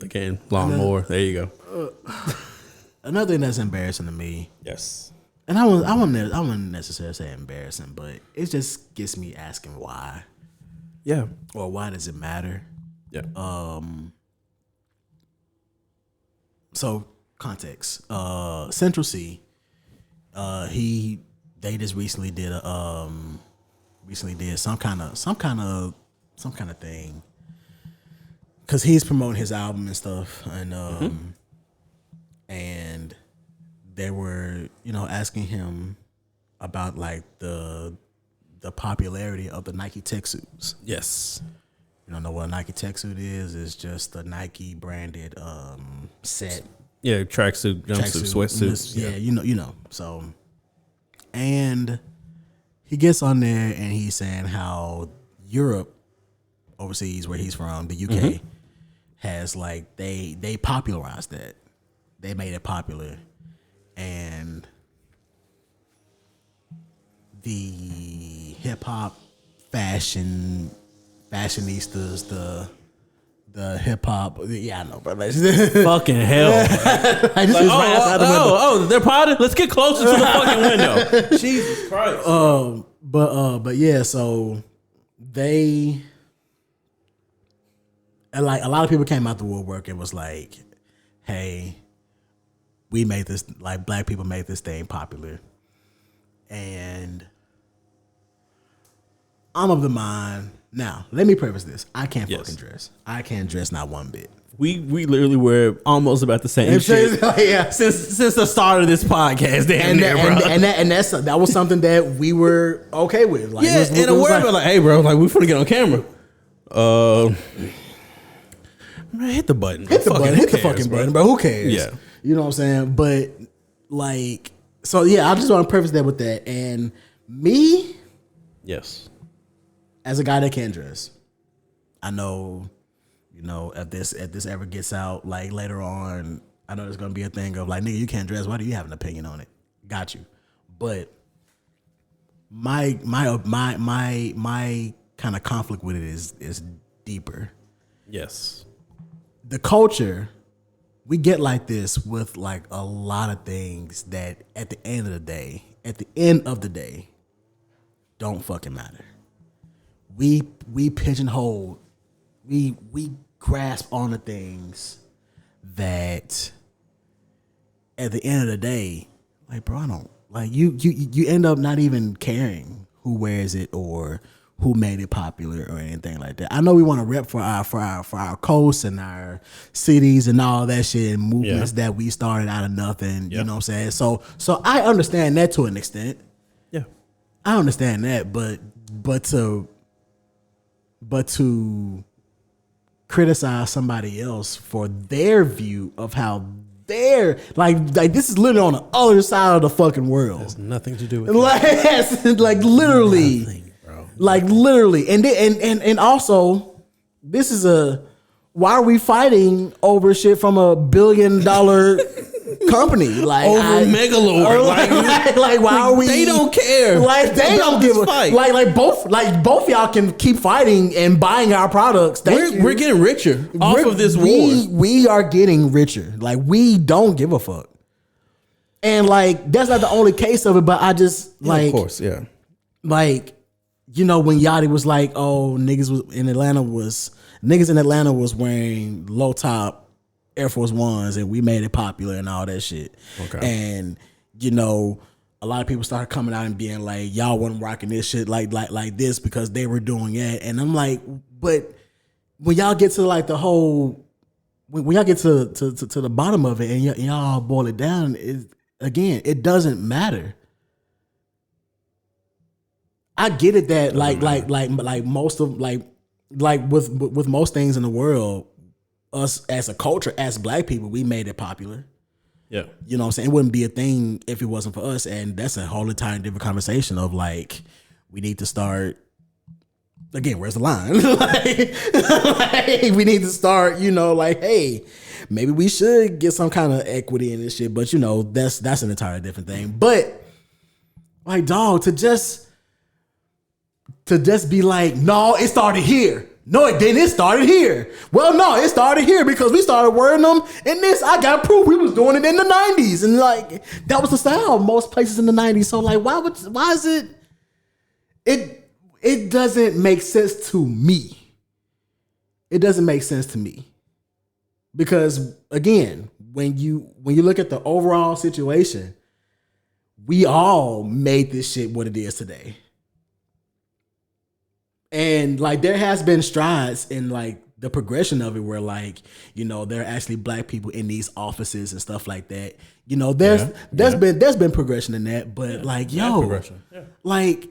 Again, lawnmower. There you go. Another thing that's embarrassing to me. Yes. And I wouldn't necessarily say embarrassing, but it just gets me asking why. Yeah. Or why does it matter? Yeah. So context. Central C. They just recently did some kind of thing. Cause he's promoting his album and stuff, and and they were, asking him about like the popularity of the Nike tech suits. Yes. You don't know what a Nike tech suit is? It's just a Nike branded set. Yeah, tracksuit, jumpsuit, sweatsuit. Yeah, you know. So, and he gets on there and he's saying how Europe, overseas where he's from, the UK, has like they popularized that. They made it popular, and the hip hop fashionistas, the hip hop, I know, bro. Fucking hell. They're potted. Let's get closer to the fucking window. Jesus Christ. But yeah, so they, and like a lot of people came out the woodwork and was like, hey, we made this, like black people made this thing popular. And I'm of the mind. Now, let me preface this. I can't fucking dress. I can't dress not one bit. We literally were almost about the same shit since the start of this podcast. That was something that we were okay with. Like, and a word like, hey, bro, like we finna get on camera. Man, hit the button. Hit the fucking button, bro. Who cares? Yeah. You know what I'm saying? But like, so yeah, I just want to preface that with that. And me, yes, as a guy that can dress, I know, if this ever gets out, like later on, I know there's gonna be a thing of like, nigga, you can't dress. Why do you have an opinion on it? Got you. But my kind of conflict with it is deeper. Yes. The culture, we get like this with like a lot of things that at the end of the day, don't fucking matter. We pigeonhole, we grasp on the things that at the end of the day, like, bro, I don't like you end up not even caring who wears it or who made it popular or anything like that. I know we want to rep for our coasts and our cities and all that shit and movements that we started out of nothing. You know what I'm saying? So I understand that to an extent. Yeah, I understand that, but to criticize somebody else for their view of how they're like this is literally on the other side of the fucking world. Has nothing to do with like literally. Nothing. Like literally, and also, this is why are we fighting over shit from $1 billion company? Like over Megalord, like why are we? They don't care. Like they don't give a fight. Like both y'all can keep fighting and buying our products. We're getting richer off of this war. We are getting richer. Like we don't give a fuck. And like that's not the only case of it, but I just like, of course, yeah, like. You know, when Yachty was like, oh, niggas in Atlanta was wearing low top Air Force Ones and we made it popular and all that shit. Okay. And, you know, a lot of people started coming out and being like, y'all wasn't rocking this shit like this because they were doing it. And I'm like, but when y'all get to like the whole, when y'all get to the bottom of it and y'all boil it down, again, it doesn't matter. I get it that like most of like with most things in the world, us as a culture, as black people, we made it popular. Yeah. You know what I'm saying? It wouldn't be a thing if it wasn't for us. And that's a whole entire different conversation of like, we need to start again, where's the line? like, we need to start, you know, like, hey, maybe we should get some kind of equity in this shit. But you know, that's an entirely different thing. But like, dog, to just be like, no, it started here. No, it didn't. It started here. Well, no, it started here because we started wearing them. And this, I got proof we was doing it in the 90s. And like, that was the style of most places in the 90s. So like, why is it doesn't make sense to me. It doesn't make sense to me. Because again, when you look at the overall situation, we all made this shit what it is today. And like there has been strides in like the progression of it where like, you know, there are actually black people in these offices and stuff like that. You know, there's been progression in that, but like, like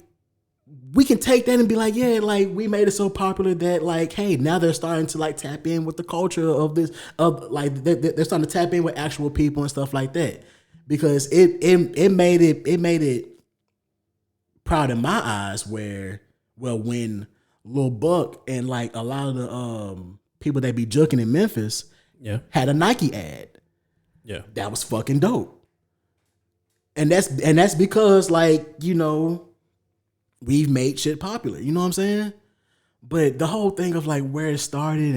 we can take that and be like, yeah, like we made it so popular that like, hey, now they're starting to like tap in with the culture of this, of like they're starting to tap in with actual people and stuff like that. Because it made it proud in my eyes where, well, when Lil Buck and like a lot of the people that be juking in Memphis had a Nike ad. Yeah. That was fucking dope. And that's because like, you know, we've made shit popular. You know what I'm saying? But the whole thing of like where it started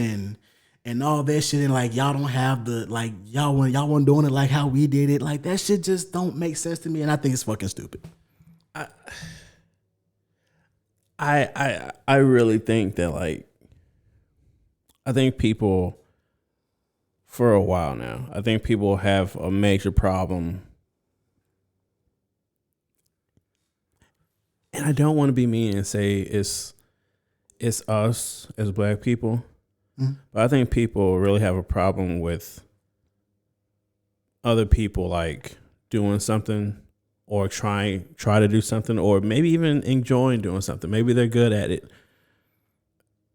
and all that shit and like y'all don't have the like y'all weren't doing it like how we did it. Like that shit just don't make sense to me and I think it's fucking stupid. I really think that like I think people for a while now, I think people have a major problem. And I don't want to be mean and say it's us as black people. Mm-hmm. But I think people really have a problem with other people like doing something or try to do something, or maybe even enjoying doing something. Maybe they're good at it.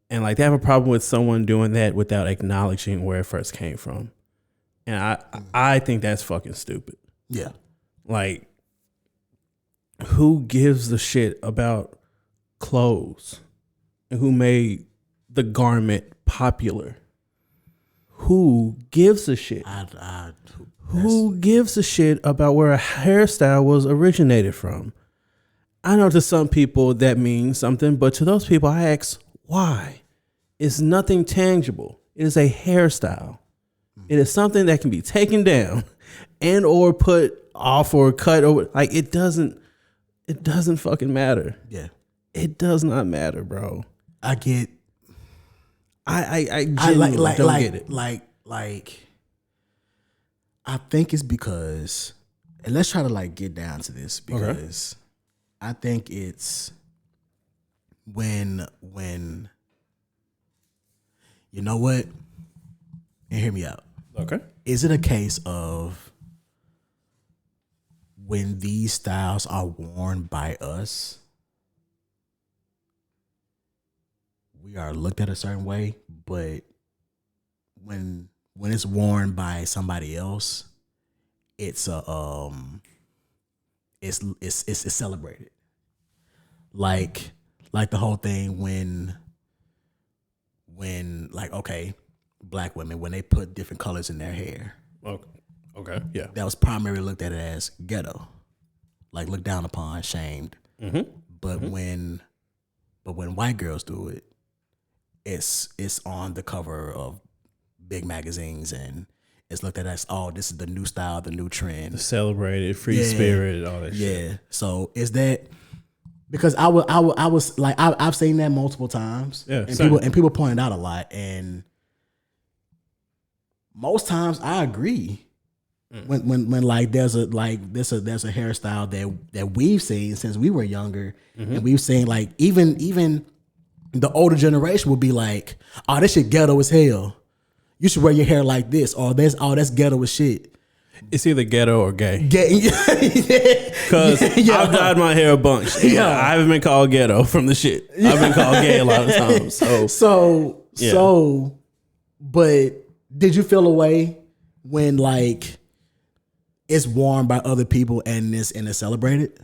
And like they have a problem with someone doing that without acknowledging where it first came from. And I think that's fucking stupid. Yeah. Like, who gives a shit about clothes and who made the garment popular? Who gives a shit? Who gives a shit about where a hairstyle was originated from? I know to some people that means something, but to those people, I ask why. It's nothing tangible. It is a hairstyle. It is something that can be taken down and or put off or cut over. Like it doesn't fucking matter. Yeah. It does not matter, bro. I get. I genuinely don't get it. Like, I think it's because, and let's try to like get down to this because I think it's when you know what, and hear me out. Okay. Is it a case of when these styles are worn by us, we are looked at a certain way, but when it's worn by somebody else, it's it's celebrated. Like the whole thing when like, okay, black women, when they put different colors in their hair. Okay. Yeah. That was primarily looked at as ghetto, like looked down upon, shamed. Mm-hmm. But when white girls do it, it's on the cover of big magazines and it's looked at as, oh, this is the new style, the new trend, the celebrated, free spirit, all that shit. Yeah. So is that because I was like I've seen that multiple times. Yeah. And people pointed out a lot, and most times I agree. When like there's a hairstyle that we've seen since we were younger, and we've seen like even the older generation will be like, oh, this shit ghetto as hell. You should wear your hair like this, or that's ghetto as shit. It's either ghetto or gay. Because I've dyed my hair a bunch. I haven't been called ghetto from the shit. I've been called gay a lot of times. So, but did you feel a way when like it's worn by other people and it's celebrated?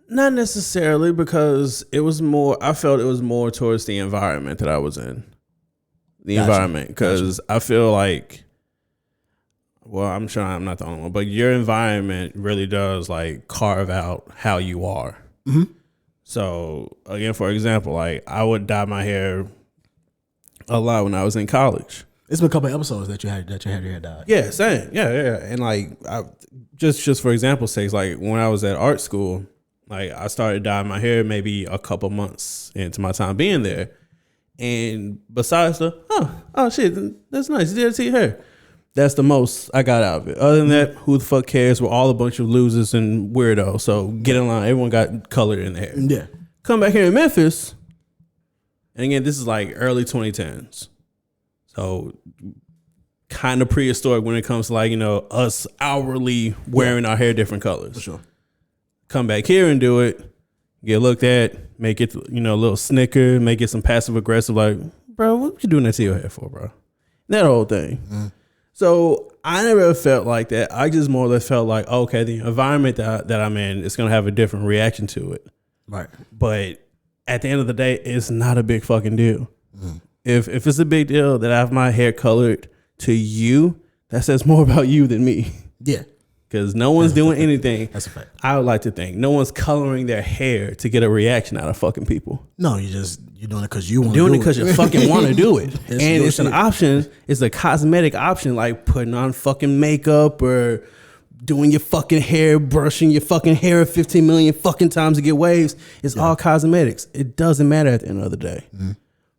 Not necessarily, because it was more. I felt it was more towards the environment that I was in. The environment, because I feel like, well, I'm sure I'm not the only one, but your environment really does like carve out how you are. Mm-hmm. So again, for example, like I would dye my hair a lot when I was in college. It's been a couple of episodes that you had your hair dyed. Yeah, same. Yeah. And like, just for example's sake, like when I was at art school, like I started dyeing my hair maybe a couple months into my time being there. And besides oh shit, that's nice. You did it to your hair. That's the most I got out of it. Other than that, who the fuck cares? We're all a bunch of losers and weirdos. So get in line. Everyone got colored in the hair. Yeah. Come back here in Memphis. And again, this is like early 2010s. So kind of prehistoric when it comes to like, us hourly wearing our hair different colors. For sure. Come back here and do it. Get looked at, make it, a little snicker, make it some passive aggressive, like, bro, what you doing that to your hair for, bro? That whole thing. Mm. So I never felt like that. I just more or less felt like, okay, the environment that I'm in is going to have a different reaction to it. Right. But at the end of the day, it's not a big fucking deal. Mm. If it's a big deal that I have my hair colored to you, that says more about you than me. Yeah. Because no one's doing anything. That's a fact. I would like to think no one's coloring their hair to get a reaction out of fucking people. No, you're doing it because you want to do it. Doing it because you fucking want to do it. And it's an option. It's a cosmetic option, like putting on fucking makeup or doing your fucking hair, brushing your fucking hair 15 million fucking times to get waves. It's all cosmetics. It doesn't matter at the end of the day. Mm-hmm.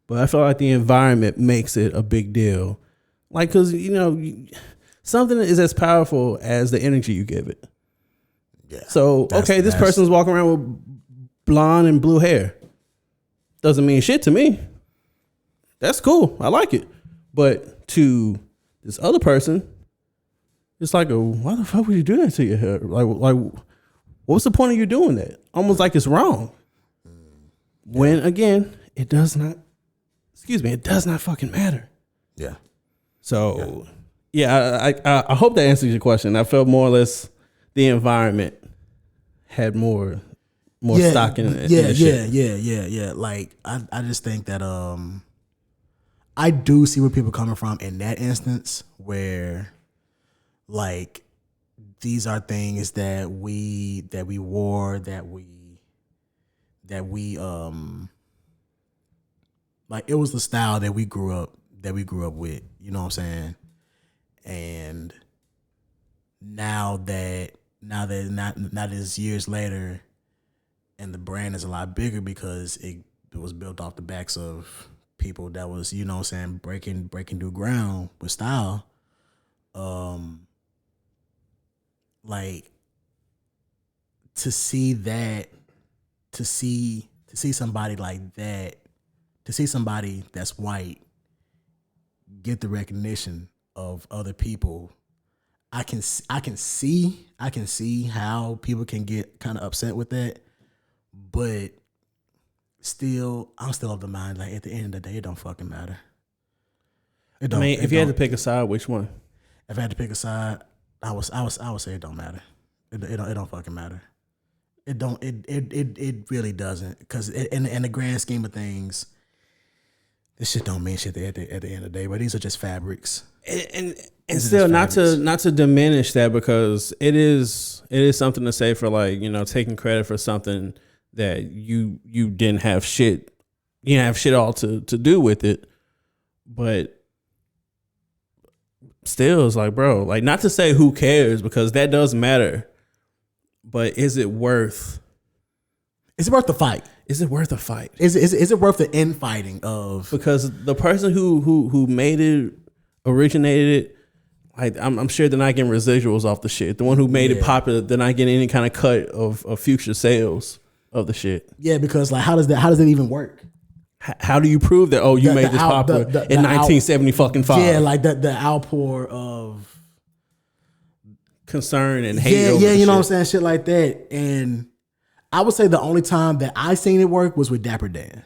But I feel like the environment makes it a big deal. Like, because, something is as powerful as the energy you give it. Yeah. So, this person's walking around with blonde and blue hair. Doesn't mean shit to me. That's cool. I like it. But to this other person, it's like, why the fuck would you do that to your hair? Like, what's the point of you doing that? Almost like it's wrong. Yeah. When, again, it does not fucking matter. Yeah. So... Yeah, I hope that answers your question. I felt more or less the environment had more stock in it. Yeah. Like I just think that I do see where people are coming from in that instance where like these are things that we wore, that we we like it was the style that we grew up with, you know what I'm saying? And now that it's years later and the brand is a lot bigger because it was built off the backs of people that was, you know what I'm saying, breaking new ground with style. Like to see somebody like that, to see somebody that's white get the recognition of other people, I can see how people can get kind of upset with that, but I'm still of the mind, like at the end of the day, it don't fucking matter. I mean, if you had to pick a side, which one? If I had to pick a side, I would say it don't matter. It don't fucking matter. It really doesn't, because in the grand scheme of things, this shit don't mean shit at the end of the day. But these are just fabrics, and still not to diminish that, because it is something to say for, like, you know, taking credit for something that you didn't have shit, all to do with it, but still, it's like, bro, like, not to say who cares, because that does matter, but is it worth the fight? Is it worth a fight? Is it worth the infighting of? Because the person who made it, originated it, like, I'm sure they're not getting residuals off the shit. The one who made it popular, they're not getting any kind of cut of future sales of the shit. Yeah, because like, how does that even work? How do you prove that? Oh, you made this popular in 1975? Yeah, like the outpour of concern and hate. Yeah, you know what I'm saying, shit like that. And I would say the only time that I seen it work was with Dapper Dan.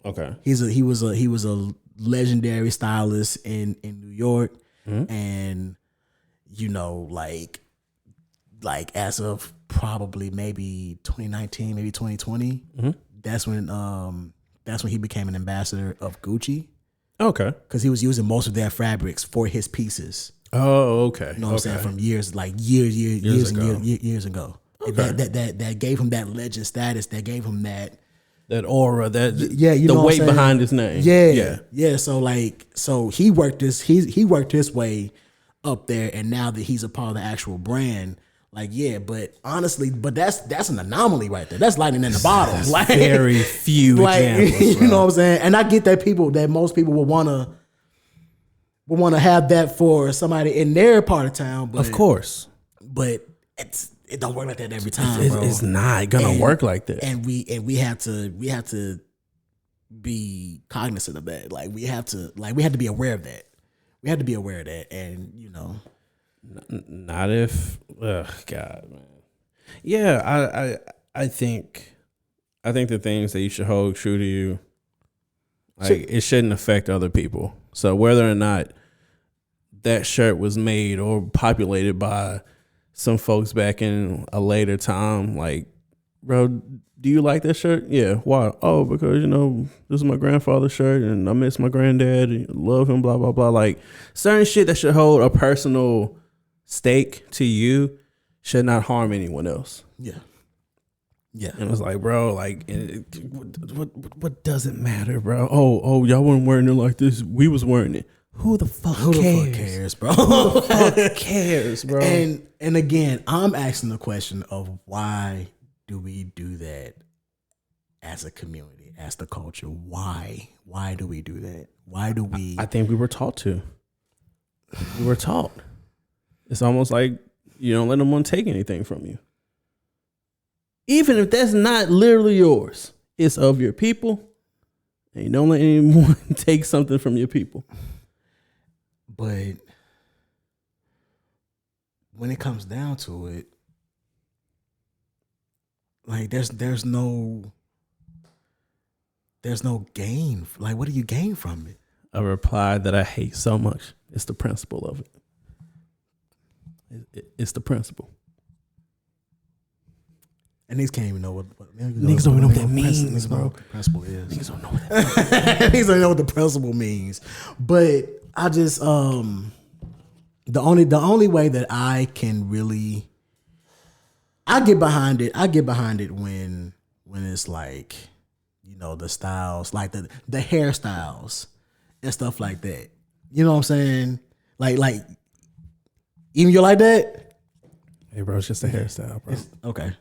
Okay, he was a legendary stylist in New York, and you know, like as of probably maybe 2019, maybe 2020, that's when he became an ambassador of Gucci. Okay, because he was using most of their fabrics for his pieces. Oh, okay. You know what I'm saying? From years ago. Okay. That gave him that legend status. That gave him that aura. You the know weight behind his name. Yeah. So he worked his way up there, and now that he's a part of the actual brand, like, yeah. But honestly, that's an anomaly right there. That's lightning in the bottle. Like, very few examples. You know what I'm saying? And I get that most people will wanna have that for somebody in their part of town, but of course, but it don't work like that every time, bro. It's not gonna work like that. And we have to be cognizant of that. Like, we have to be aware of that. We have to be aware of that, and you know, not if, God, man. Yeah, I think the things that you should hold true to you, like, it shouldn't affect other people. So whether or not that shirt was made or populated by some folks back in a later time, like, bro, do you like that shirt? Yeah. Why? Oh, because, you know, this is my grandfather's shirt and I miss my granddad and love him, blah, blah, blah. Like, certain shit that should hold a personal stake to you should not harm anyone else. Yeah. Yeah. And it's like, bro, like, what does it matter, bro? Oh, y'all weren't wearing it like this. We was wearing it. Who the fuck cares, bro? Who the fuck cares, bro? And again, I'm asking the question of, why do we do that as a community, as the culture? Why do we do that? Why do we? I think we were taught to. We were taught. It's almost like you don't let anyone take anything from you. Even if that's not literally yours, it's of your people, and you don't let anyone take something from your people. But when it comes down to it, like, there's no gain. Like, what do you gain from it? A reply that I hate so much. It's the principle of it. It's the principle. And niggas can't even know what niggas don't even know what that means, bro. What the principle is. Niggas don't know what that means. Niggas don't know what the principle means. But I just the only way that I can really, I get behind it when when it's like, you know, the styles, like the hairstyles and stuff like that. You know what I'm saying? Like even you're like that? Hey, bro, it's just a hairstyle, bro. Okay.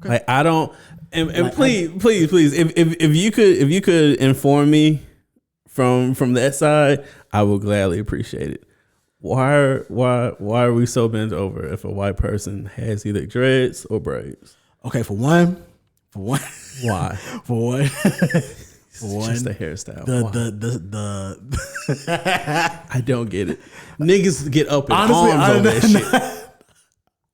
Like I don't, and Like, please, if you could inform me from that side, I will gladly appreciate it. Why are we so bent over if a white person has either dreads or braids? Okay, for one, why? for one, Just a hairstyle. The I don't get it. Niggas get up in arms over that shit.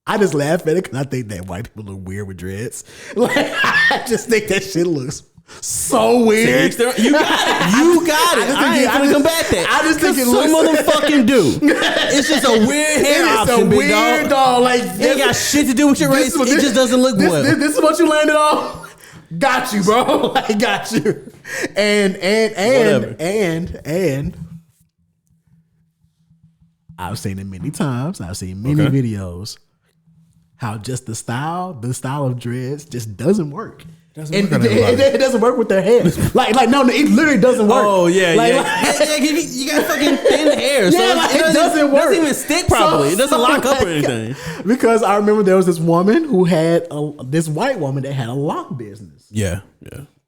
I just laugh at it because I think that white people look weird with dreads. Like, I just think that shit looks so weird. You got it. I ain't gonna combat that. I just think it some looks. of them fucking do. It's just a weird hair option, It's a big weird dog. Like, it ain't got shit to do with your race. It just doesn't look well. This is what you landed on. Got you, bro. I got you. And I've seen it many times. I've seen many videos. How just the style of dreads just doesn't work. It doesn't work with their hair. Like no, it literally doesn't work. Oh yeah, like, you got fucking thin hair, so it doesn't work. It doesn't even stick properly. It doesn't lock up or anything. Because I remember there was this woman who had this white woman that had a lock business. Yeah.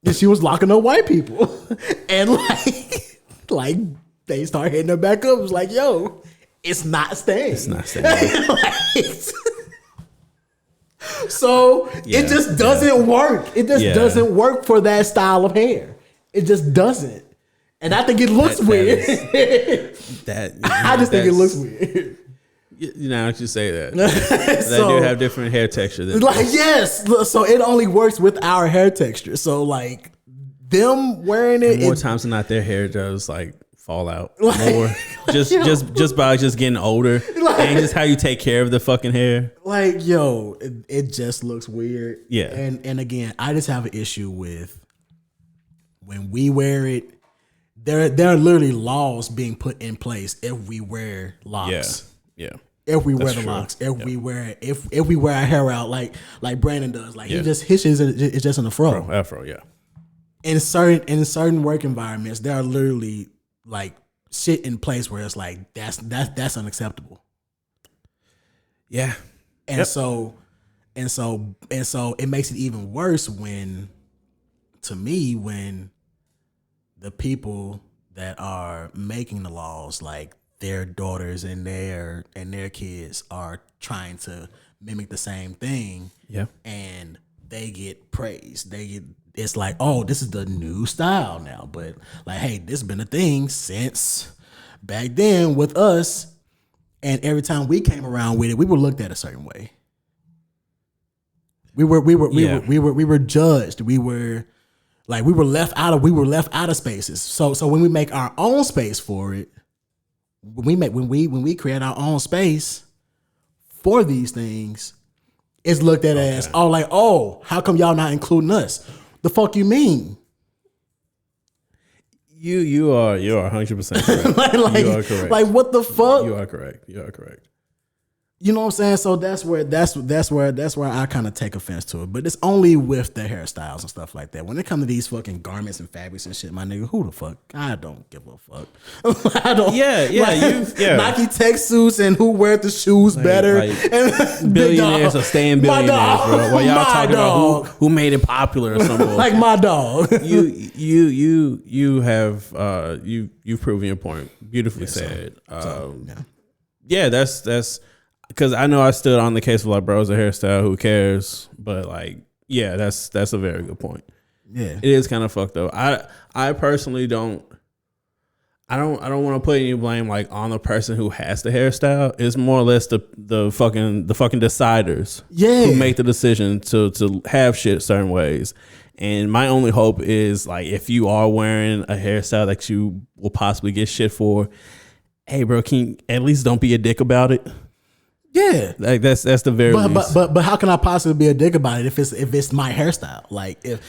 And she was locking up white people, and like they started hitting her back up. It was like, yo, it's not staying. It's not staying. So it just doesn't work. It just doesn't work for that style of hair. It just doesn't. And I think it looks weird. I just think it looks weird. You know, you say that. They do have different hair texture. Like, yes. So it only works with our hair texture. So like them wearing it. More times than not, their hair does like fall out more. just by getting older. And just how you take care of the fucking hair. Like, yo, it just looks weird. Yeah. And again, I just have an issue with when we wear it. There are literally laws being put in place if we wear locks. Yeah. If we wear the locks, if we wear our hair out like Brandon does, like his shit is just in the fro. Afro, yeah. In certain work environments, there are literally like shit in place where it's like that's unacceptable. Yeah. And so it makes it even worse when the people that are making the laws, like their daughters and their kids, are trying to mimic the same thing. Yeah. And they get praised. It's like, oh, this is the new style now. But like, hey, this has been a thing since back then with us. And every time we came around with it, we were looked at a certain way. We were judged. We were left out of spaces. So when we make our own space for it, when we create our own space for these things, it's looked at as how come y'all not including us? The fuck you mean? You are 100% correct. You are correct. Like, what the fuck? You are correct. You know what I'm saying? So that's where I kind of take offense to it. But it's only with the hairstyles and stuff like that. When it comes to these fucking garments and fabrics and shit, my nigga, who the fuck? I don't give a fuck. I don't. Nike tech suits and who wears the shoes better. And billionaires are staying billionaires, bro. While y'all talking about who made it popular or something. Like my dog. You have you've proven your point. Beautifully said. That's. Because I know I stood on the case of like, bro, it's a hairstyle, who cares? But like, yeah, that's a very good point. Yeah, it is kind of fucked up. I personally don't want to put any blame like on the person who has the hairstyle. It's more or less the fucking deciders, who make the decision to have shit certain ways. And my only hope is like, if you are wearing a hairstyle that you will possibly get shit for, hey, bro, can you at least don't be a dick about it? Yeah, like that's the very least. But how can I possibly be a dick about it if it's my hairstyle? Like if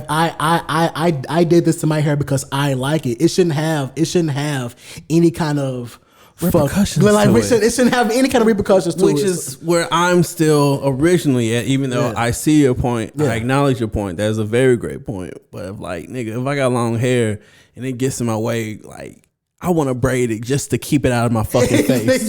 I did this to my hair because I like it, it shouldn't have any kind of repercussions. Like to it shouldn't have any kind of repercussions to it. Which is where I'm still originally at, even though I see your point, I acknowledge your point. That's a very great point. But if I got long hair and it gets in my way, like I want to braid it just to keep it out of my fucking face.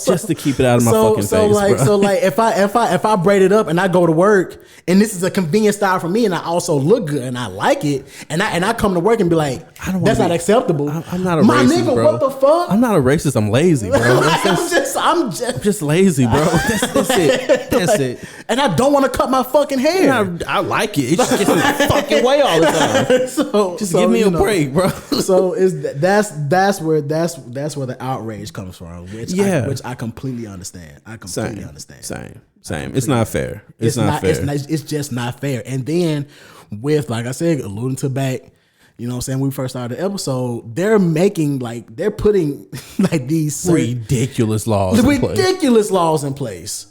Just to keep it out of my fucking face. So if I braid it up and I go to work and this is a convenient style for me and I also look good and I like it and I come to work and be like, that's not acceptable. I'm not a racist, nigga, bro. what the fuck? I'm not a racist. I'm lazy, bro. I'm just lazy, bro. That's it. That's it. And I don't want to cut my fucking hair. I like it. It just gets in the fucking way all the time. So give me a break, bro. So that's where the outrage comes from, which I completely understand. Same. It's not fair. It's not fair. It's just not fair. And then with, like I said, alluding to back, you know what I'm saying, when we first started the episode, they're putting like these ridiculous laws in place.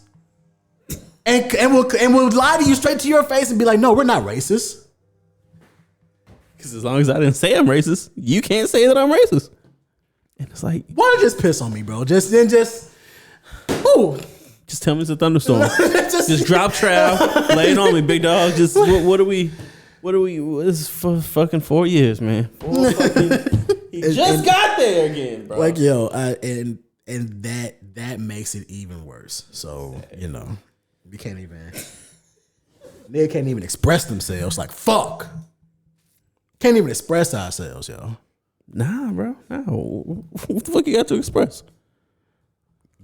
And we'll lie to you straight to your face and be like, no, we're not racist. Because as long as I didn't say I'm racist, you can't say that I'm racist. And it's like, why don't you just piss on me, bro? Just tell me it's a thunderstorm. just drop trowel, lay it on me, big dog. Just what are we? This is for fucking 4 years, man. He just got there again, bro. Like and that makes it even worse. So we can't even. They can't even express themselves. Like fuck. Can't even express ourselves, yo. Nah, bro. No. What the fuck you got to express?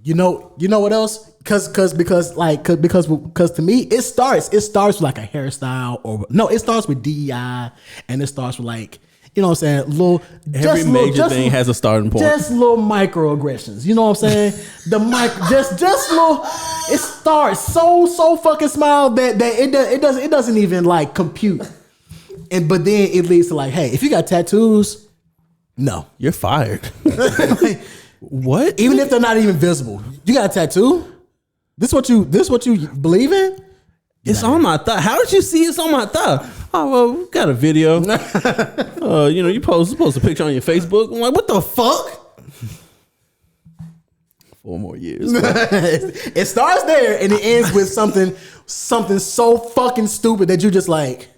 You know what else? Because to me it starts with like a hairstyle it starts with DEI and it starts with like, you know what I'm saying, every major thing has a starting point. Just little microaggressions, you know what I'm saying? just little. It starts so fucking small that it doesn't even like compute. But then it leads to like, hey, if you got tattoos, no, you're fired. Like, what? Even if they're not even visible, you got a tattoo. This what you believe in? It's on my thigh. How did you see it's on my thigh? Oh well, we got a video. You post a picture on your Facebook. I'm like, what the fuck? 4 more years. It starts there and it ends with something so fucking stupid that you just like.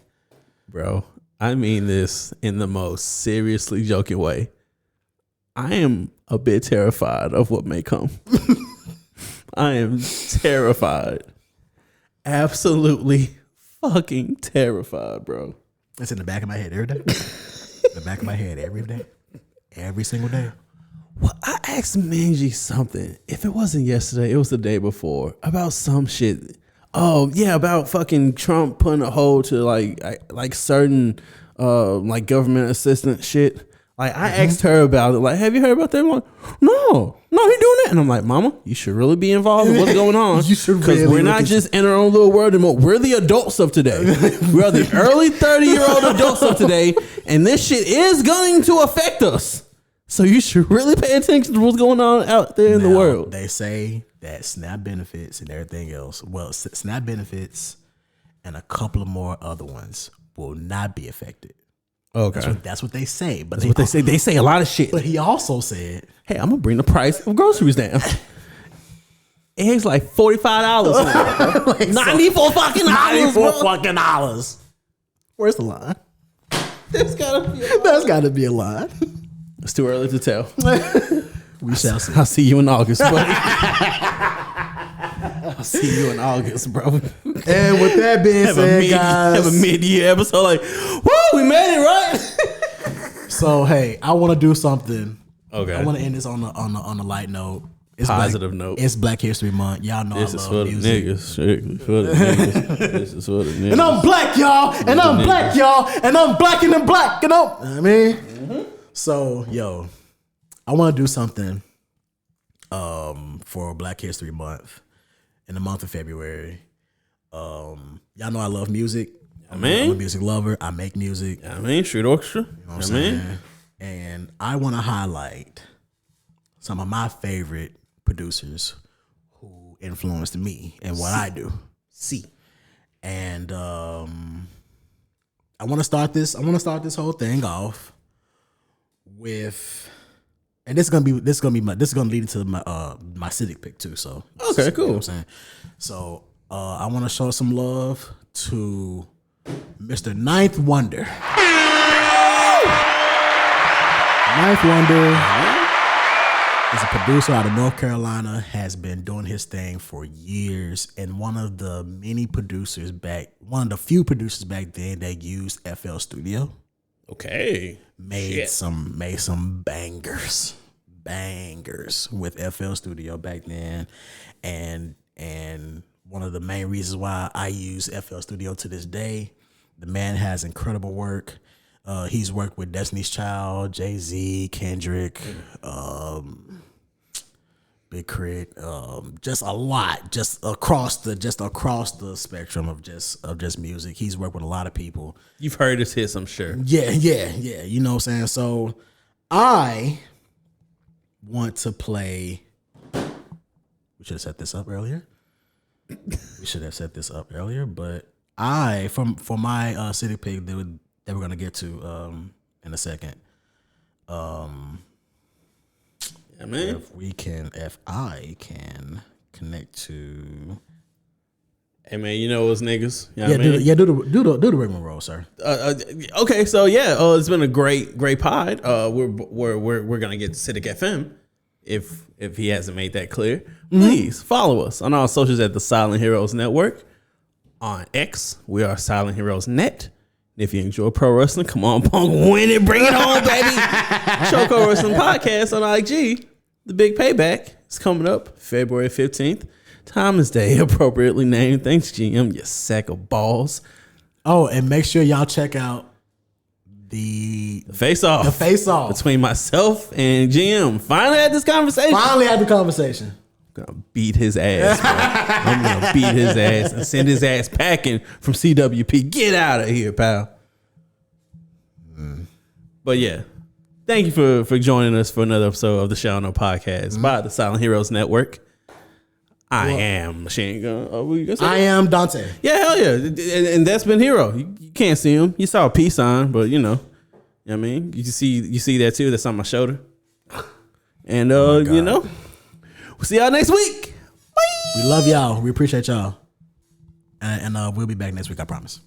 Bro, I mean this in the most seriously joking way. I am a bit terrified of what may come. I am terrified. Absolutely fucking terrified, bro. It's in the back of my head every day. The back of my head every day. Every single day. Well, I asked Manji something. If it wasn't yesterday, it was the day before. About some shit. Oh, yeah, about fucking Trump putting a hold to like certain like government assistance shit. Like I asked her about it. Like, have you heard about that? I'm like, no, he doing that. And I'm like, Mama, you should really be involved in what's going on. You should because really we're not just in our own little world anymore. We're the adults of today. We're the early 30-year-old adults of today, and this shit is going to affect us. So you should really pay attention to what's going on out there in the world. They say that SNAP benefits and everything else. Well, SNAP benefits and a couple of more other ones will not be affected. Okay, that's what they say. But that's what they say. They say a lot of shit. But he also said, "Hey, I'm gonna bring the price of groceries down." Eggs like $45 now, like $94 fucking dollars. Where's the line? There's gotta be a line. It's too early to tell. We shall see. I'll see you in August, buddy. I'll see you in August, bro. And with that being said, guys, have a mid-year episode like, woo, we made it, right? So hey, I want to do something. Okay, I want to end this on a light note. It's positive note. It's Black History Month. Y'all know this I is love for music. The niggas. Strictly for the niggas. This is for the niggas. And I'm black, y'all. And I'm black, y'all. And I'm black and I'm black. You know what I mean? Mm-hmm. So, yo, I want to do something for Black History Month in the month of February. Y'all know I love music. I'm a music lover. I make music. Street orchestra. You know what I'm saying? And I want to highlight some of my favorite producers who influenced me and what I do. And I want to start this whole thing off with And this is gonna lead into my Civic pick too. So okay, cool. You know what I'm saying? So I want to show some love to Mr. Ninth Wonder. Ninth Wonder is a producer out of North Carolina, has been doing his thing for years, and one of the few producers back then that used FL Studio. Okay. Made some bangers with FL Studio back then, and one of the main reasons why I use FL Studio to this day. The man has incredible work. He's worked with Destiny's Child, Jay-Z, Kendrick, Big Crit, just a lot, just across the spectrum of just music. He's worked with a lot of people. You've heard his hits, I'm sure. Yeah. You know what I'm saying? So I want to play. We should have set this up earlier. But for my city pick that we're gonna get to in a second. Yeah, man. If I can connect to. Hey man, you know us niggas. You know what I mean? Do the Raymond roll, sir. Okay, so yeah, it's been a great pod. We're gonna get to Civic FM if he hasn't made that clear. Please follow us on our socials at the Silent Heroes Network. On X, we are Silent Heroes Net. If you enjoy pro wrestling, come on, Punk, win it, bring it home, baby. Chokehold Wrestling Podcast on IG. The big payback is coming up February 15th. Thomas Day, appropriately named. Thanks, GM, you sack of balls. Oh, and make sure y'all check out the face-off. The face-off. Between myself and GM. Finally had this conversation. I'm going to beat his ass, bro. I'm going to beat his ass and send his ass packing from CWP. Get out of here, pal. But yeah, thank you for joining us for another episode of the Shout No Podcast by the Silent Heroes Network. I am Machine Gun. I am Dante. Yeah, hell yeah. And that's been Hero. You can't see him. You saw a peace sign, but you know what I mean? You see that too? That's on my shoulder. And you know, we'll see y'all next week. Bye. We love y'all. We appreciate y'all. And we'll be back next week, I promise.